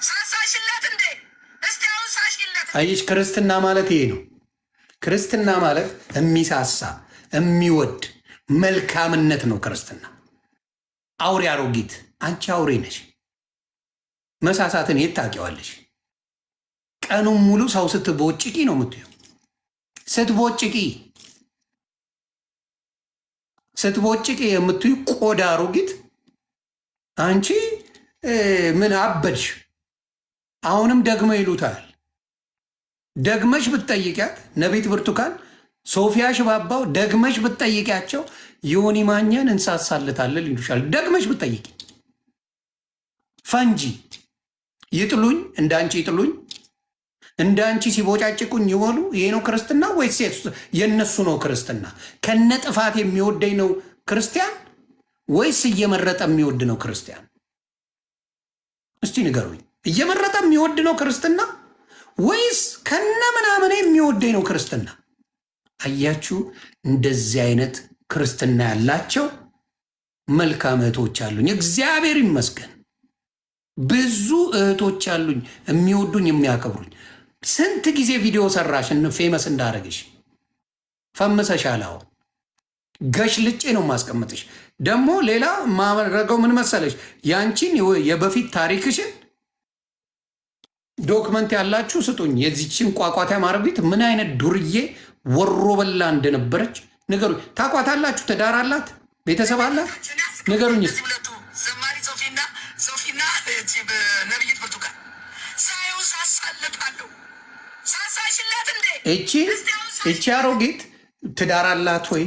ሳሳሽለት እንዴ እስቲ አሁን ሳሽለት። አየሽ፣ ክርስትና ማለት ይሄ ነው። ክርስትና ማለት የሚሳሳ የሚወድ መልካምነት ነው ክርስትና። አውሬ አሮጊት አንቺ አውሬ ነሽ። መሳሳትን የት ታውቂዋለሽ? ቀኑን ሙሉ ሰው ስትቦጭቂ ነው የምትየው። ስትቦጭቂ የምትዩ ቆዳ አሮጊት አንቺ ምን አበድሽ? አሁንም ደግመ ይሉታል። ደግመሽ ብትጠይቂያት ነቢት ብርቱካን፣ ሶፊያ ሽባባው ደግመሽ ብትጠይቂያቸው ዮኒ ማኛን እንሳሳለታለን ይሉሻል። ደግመሽ ብትጠይቂ ፈንጂ ይጥሉኝ፣ እንዳንቺ ይጥሉኝ፣ እንዳንቺ ሲቦጫጭቁኝ ይወሉ። ይሄ ነው ክርስትና ወይስ የነሱ ነው ክርስትና? ከነ ጥፋት የሚወደኝ ነው ክርስቲያን ወይስ እየመረጠ የሚወድ ነው ክርስቲያን? እስቲ ንገሩኝ። እየመረጠ የሚወድ ነው ክርስትና ወይስ ከነ ምናምን የሚወደኝ ነው ክርስትና? አያችሁ፣ እንደዚህ አይነት ክርስትና ያላቸው መልካም እህቶች አሉኝ። እግዚአብሔር ይመስገን። ብዙ እህቶች አሉኝ የሚወዱኝ የሚያከብሩኝ። ስንት ጊዜ ቪዲዮ ሰራሽ ፌመስ እንዳረግሽ ፈምሰሻል። አሁን ገሽ ልጬ ነው ማስቀምጥሽ። ደግሞ ሌላ ማረገው ምን መሰለሽ? ያንቺን የበፊት ታሪክሽን ዶክመንት ያላችሁ ስጡኝ። የዚችን ቋቋታ ማረቢት ምን አይነት ዱርዬ ወሮ በላ እንደነበረች ንገሩኝ። ታቋታላችሁ? ትዳር አላት? ቤተሰብ አላት? ንገሩኝ። ዘማሪ ሶፊና ነብይት ብርቱካን ሳየው ሳሳለጣለሁ። ሳሳሽለት እንዴ እቺ አሮጊት ትዳር አላት ወይ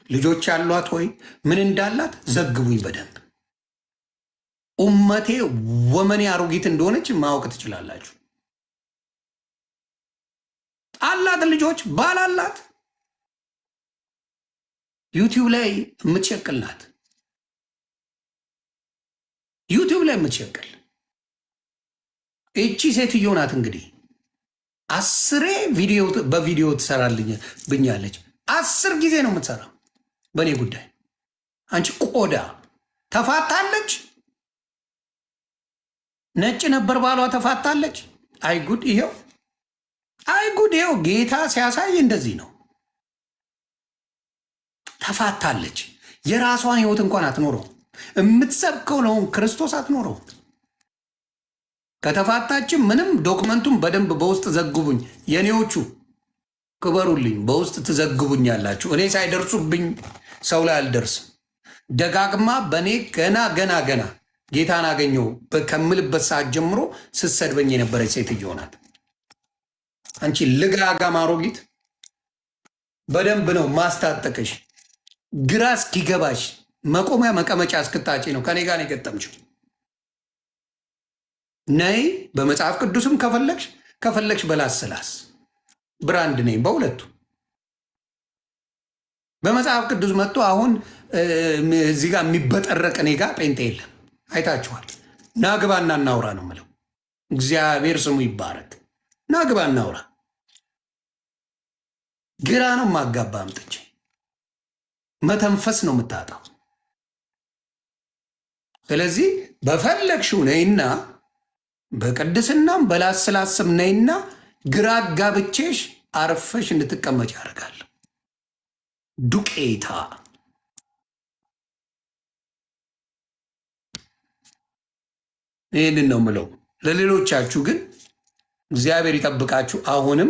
ልጆች አሏት ወይ ምን እንዳላት ዘግቡኝ በደንብ። ኡመቴ ወመኔ አሮጊት እንደሆነች ማወቅ ትችላላችሁ። አላት ልጆች፣ ባል አላት። ዩቲዩብ ላይ የምትሸቅል ናት። ዩቲዩብ ላይ የምትሸቅል እቺ ሴትዮ ናት እንግዲህ 10 በቪዲዮ ትሰራልኝ ብኛለች። 10 ጊዜ ነው የምትሰራው በእኔ ጉዳይ። አንቺ ቆዳ ተፋታለች። ነጭ ነበር ባሏ ተፋታለች። አይጉድ ይሄው፣ አይጉድ ይሄው። ጌታ ሲያሳይ እንደዚህ ነው። ተፋታለች። የራሷን ህይወት እንኳን አትኖረው። የምትሰብከው ነው ክርስቶስ አትኖረው። ከተፋታችም ምንም ዶክመንቱም በደንብ በውስጥ ዘግቡኝ። የኔዎቹ ክበሩልኝ። በውስጥ ትዘግቡኝ ያላችሁ እኔ ሳይደርሱብኝ ሰው ላይ አልደርስም። ደጋግማ በእኔ ገና ጌታን አገኘው ከምልበት ሰዓት ጀምሮ ስትሰድበኝ የነበረች ሴትዮ ናት። አንቺ ልጋጋም አሮጊት በደንብ ነው ማስታጠቅሽ። ግራ እስኪገባሽ መቆሚያ መቀመጫ እስክታጪ ነው ከኔ ጋር የገጠምችው። ነይ በመጽሐፍ ቅዱስም ከፈለግሽ በላስላስ ብራንድ ነኝ በሁለቱ። በመጽሐፍ ቅዱስ መጥቶ አሁን እዚህ ጋር የሚበጠረቅ እኔ ጋር ጴንጤ የለም። አይታችኋል። ናግባና እናውራ ነው የምለው። እግዚአብሔር ስሙ ይባረክ። ናግባ እናውራ። ግራ ነው ማጋባ አምጥቼ መተንፈስ ነው የምታጣው። ስለዚህ በፈለግሽው ነይና በቅድስናም በላስላስም ነይና ግራ ጋብቼሽ አርፈሽ እንድትቀመጭ ያደርጋል። ዱቄታ ይህንን ነው ምለው። ለሌሎቻችሁ ግን እግዚአብሔር ይጠብቃችሁ። አሁንም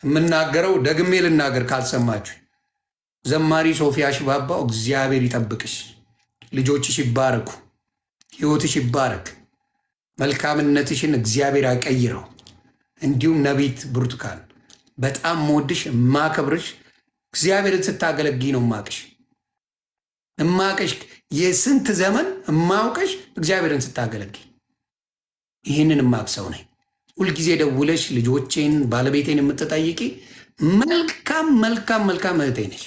የምናገረው ደግሜ ልናገር ካልሰማችሁ፣ ዘማሪ ሶፊያ ሽባባው እግዚአብሔር ይጠብቅሽ። ልጆችሽ ይባረኩ፣ ህይወትሽ ይባረክ፣ መልካምነትሽን እግዚአብሔር አይቀይረው። እንዲሁም ነቢት ብርቱካን በጣም መወድሽ ማከብርሽ፣ እግዚአብሔርን ስታገለግይ ነው እማቅሽ የስንት ዘመን እማውቅሽ እግዚአብሔርን ስታገለግይ። ይህንን እማቅ ሰው ነኝ። ሁልጊዜ ደውለሽ ልጆቼን ባለቤቴን የምትጠይቂ መልካም እህቴ ነሽ።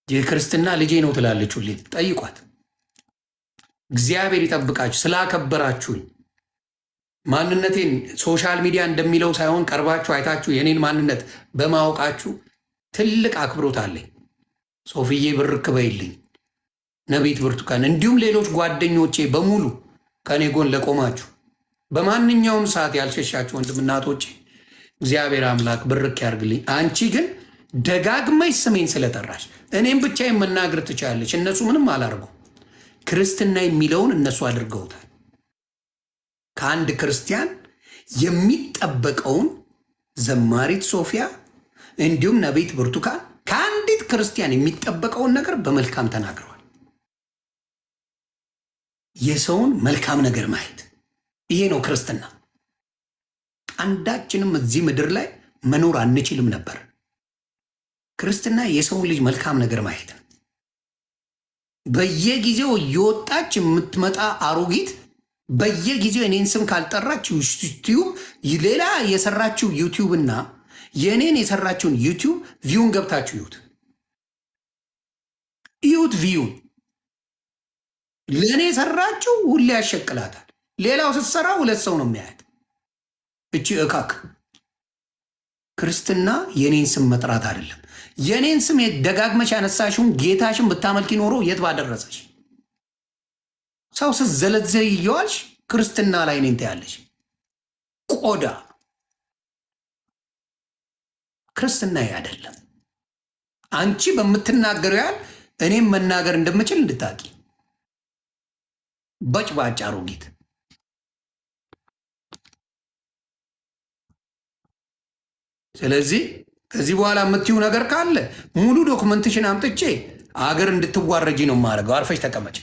የክርስትና ልጄ ነው ትላለች ሁሌ። ጠይቋት። እግዚአብሔር ይጠብቃችሁ። ስላከበራችሁኝ ማንነቴን ሶሻል ሚዲያ እንደሚለው ሳይሆን ቀርባችሁ አይታችሁ የኔን ማንነት በማወቃችሁ ትልቅ አክብሮት አለኝ። ሶፍዬ ብርክ በይልኝ፣ ነቢት ብርቱካን፣ እንዲሁም ሌሎች ጓደኞቼ በሙሉ ከኔ ጎን ለቆማችሁ በማንኛውም ሰዓት ያልሸሻችሁ ወንድምናቶቼ እግዚአብሔር አምላክ ብርክ ያርግልኝ። አንቺ ግን ደጋግመሽ ስሜን ስለጠራሽ እኔም ብቻ መናገር ትችላለች። እነሱ ምንም አላርጉ። ክርስትና የሚለውን እነሱ አድርገውታል። ከአንድ ክርስቲያን የሚጠበቀውን ዘማሪት ሶፊያ እንዲሁም ነቢት ብርቱካን ከአንዲት ክርስቲያን የሚጠበቀውን ነገር በመልካም ተናግረዋል። የሰውን መልካም ነገር ማየት ይሄ ነው ክርስትና። አንዳችንም እዚህ ምድር ላይ መኖር አንችልም ነበር። ክርስትና የሰውን ልጅ መልካም ነገር ማየት ነው። በየጊዜው እየወጣች የምትመጣ አሮጊት በየጊዜው የኔን ስም ካልጠራች ዩቲዩብ ሌላ የሰራችው ዩቲዩብ እና የኔን የሰራችውን ዩቲዩብ ቪውን ገብታችሁ እዩት። ቪውን ለእኔ የሰራችው ሁሌ ያሸቅላታል። ሌላው ስትሰራ 2 ሰው ነው የሚያያት። እቺ እካክ ክርስትና የኔን ስም መጥራት አይደለም። የኔን ስም ደጋግመሽ ያነሳሽውን ጌታሽን ብታመልኪ ኖሮ የት ባደረሰሽ። ሰው ስትዘለዘይ እየዋልሽ ክርስትና ላይ ነኝ ትያለሽ። ቆዳ ክርስትና አይደለም። አንቺ በምትናገረው ያህል እኔም መናገር እንደምችል እንድታቂ። በጭባጭ አሮጊት። ስለዚህ ከዚህ በኋላ የምትዩ ነገር ካለ ሙሉ ዶክመንትሽን አምጥቼ አገር እንድትዋረጂ ነው የማደርገው። አርፈሽ ተቀመጭ።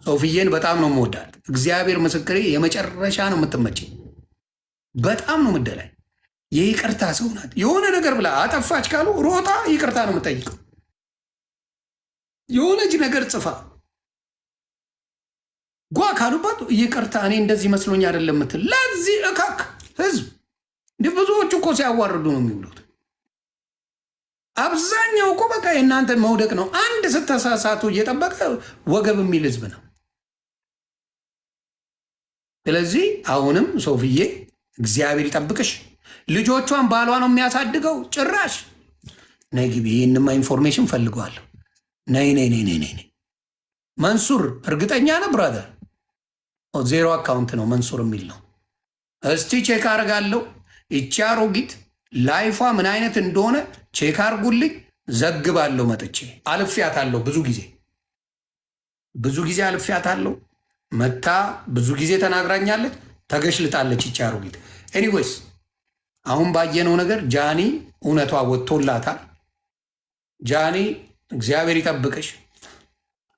ሶፍዬን በጣም ነው የምወዳት። እግዚአብሔር ምስክሬ፣ የመጨረሻ ነው የምትመጪ። በጣም ነው ምደላይ። የይቅርታ ሰው ናት። የሆነ ነገር ብላ አጠፋች ካሉ ሮጣ ይቅርታ ነው የምጠይቀው። የሆነች ነገር ጽፋ ጓ ካሉባት ይቅርታ እኔ እንደዚህ መስሎኝ አይደለም ምትል። ለዚህ እካክ ህዝብ እንዲህ ብዙዎቹ እኮ ሲያዋርዱ ነው የሚውሉት። አብዛኛው እኮ በቃ የእናንተ መውደቅ ነው። አንድ ስተሳሳቱ እየጠበቀ ወገብ የሚል ህዝብ ነው። ስለዚህ አሁንም ሶፍዬ እግዚአብሔር ይጠብቅሽ። ልጆቿን ባሏ ነው የሚያሳድገው። ጭራሽ ነይ ግቢ። ይህንማ ኢንፎርሜሽን ፈልገዋለሁ። ነይ ነይ ነይ ነይ ነይ። መንሱር እርግጠኛ ነህ ብራዘር? ዜሮ አካውንት ነው መንሱር የሚል ነው። እስቲ ቼክ አርጋለሁ። ይቺ አሮጊት ላይፏ ምን አይነት እንደሆነ ቼክ አርጉልኝ። ዘግባለሁ። መጥቼ አልፌያታለሁ። ብዙ ጊዜ አልፌያታለሁ። መታ ብዙ ጊዜ ተናግራኛለች። ተገሽልጣለች ይቺ አሮጊት። ኤኒዌይስ አሁን ባየነው ነገር ጃኒ እውነቷ ወጥቶላታል። ጃኒ እግዚአብሔር ይጠብቅሽ።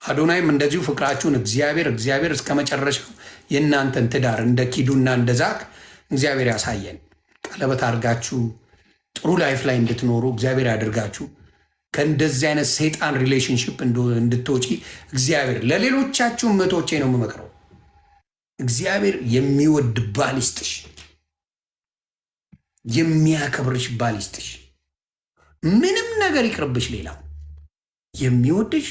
አዶናይም እንደዚሁ ፍቅራችሁን እግዚአብሔር እስከ መጨረሻው የእናንተን ትዳር እንደ ኪዱና እንደ ዛክ እግዚአብሔር ያሳየን። ቀለበት አድርጋችሁ ጥሩ ላይፍ ላይ እንድትኖሩ እግዚአብሔር ያደርጋችሁ። ከእንደዚህ አይነት ሰይጣን ሪሌሽንሽፕ እንድትወጪ እግዚአብሔር ለሌሎቻችሁ እህቶቼ ነው የምመክረው። እግዚአብሔር የሚወድ ባል ይስጥሽ፣ የሚያከብርሽ ባል ይስጥሽ። ምንም ነገር ይቅርብሽ። ሌላው የሚወድሽ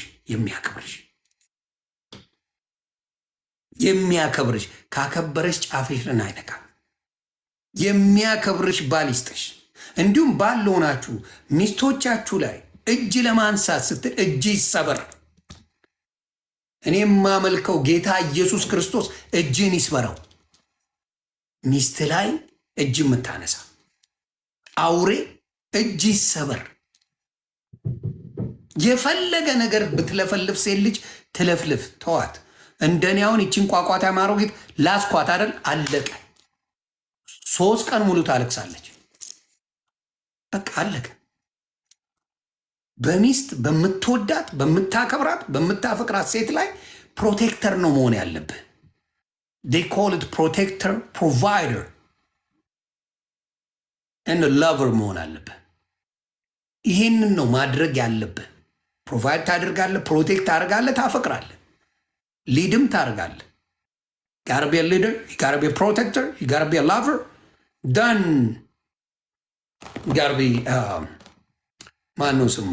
የሚያከብርሽ ካከበረሽ ጫፍሽን አይነካም። የሚያከብርሽ ባል ይስጥሽ። እንዲሁም ባል ለሆናችሁ ሚስቶቻችሁ ላይ እጅ ለማንሳት ስትል እጅ ይሰበር። እኔ የማመልከው ጌታ ኢየሱስ ክርስቶስ እጅን ይስበረው። ሚስት ላይ እጅ የምታነሳ አውሬ እጅ ይሰበር። የፈለገ ነገር ብትለፈልፍ ሴት ልጅ ትለፍልፍ፣ ተዋት። እንደኔ አሁን ይችን ቋቋታ ማሮጊት ላስኳት አይደል? አለቀ። 3 ቀን ሙሉ ታለቅሳለች። በቃ አለቀ። በሚስት በምትወዳት በምታከብራት በምታፈቅራት ሴት ላይ ፕሮቴክተር ነው መሆን ያለብህ። they call it protector provider and a lover መሆን አለብህ። ይህንን ነው ማድረግ ያለብህ። ፕሮቫይድ ታደርጋለህ፣ ፕሮቴክት ታደርጋለህ፣ ታፈቅራለህ፣ ሊድም ታደርጋለህ። gotta be a leader, you gotta be a protector, you gotta be a lover, then you gotta be ማን ነው ስሙ?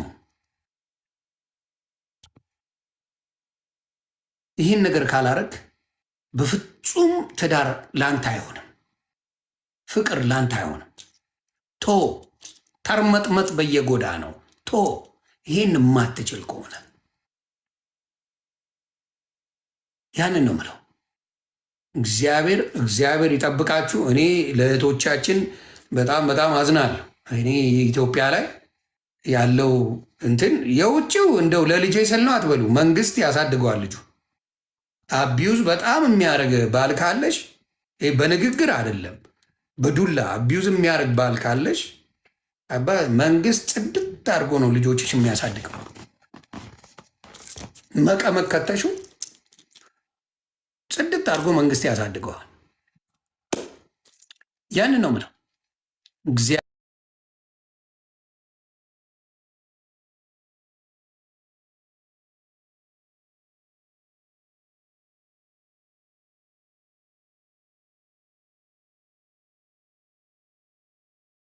ይህን ነገር ካላረግ በፍጹም ትዳር ላንተ አይሆንም፣ ፍቅር ላንተ አይሆንም። ቶ ተርመጥመጥ በየጎዳ ነው። ቶ ይህን የማትችል ከሆነ ያንን ነው ምለው። እግዚአብሔር ይጠብቃችሁ። እኔ ለእህቶቻችን በጣም አዝናለሁ። እኔ ኢትዮጵያ ላይ ያለው እንትን የውጭው እንደው ለልጄ ስል ነው አትበሉ። መንግስት ያሳድገዋል ልጁ። አቢዩዝ በጣም የሚያደርግ ባል ካለሽ በንግግር አይደለም በዱላ አቢዩዝ የሚያደርግ ባል ካለሽ መንግስት ጽድት አድርጎ ነው ልጆችሽ የሚያሳድገው። መቀመቅ ከተሹ ጽድት አድርጎ መንግስት ያሳድገዋል። ያንን ነው ምለው።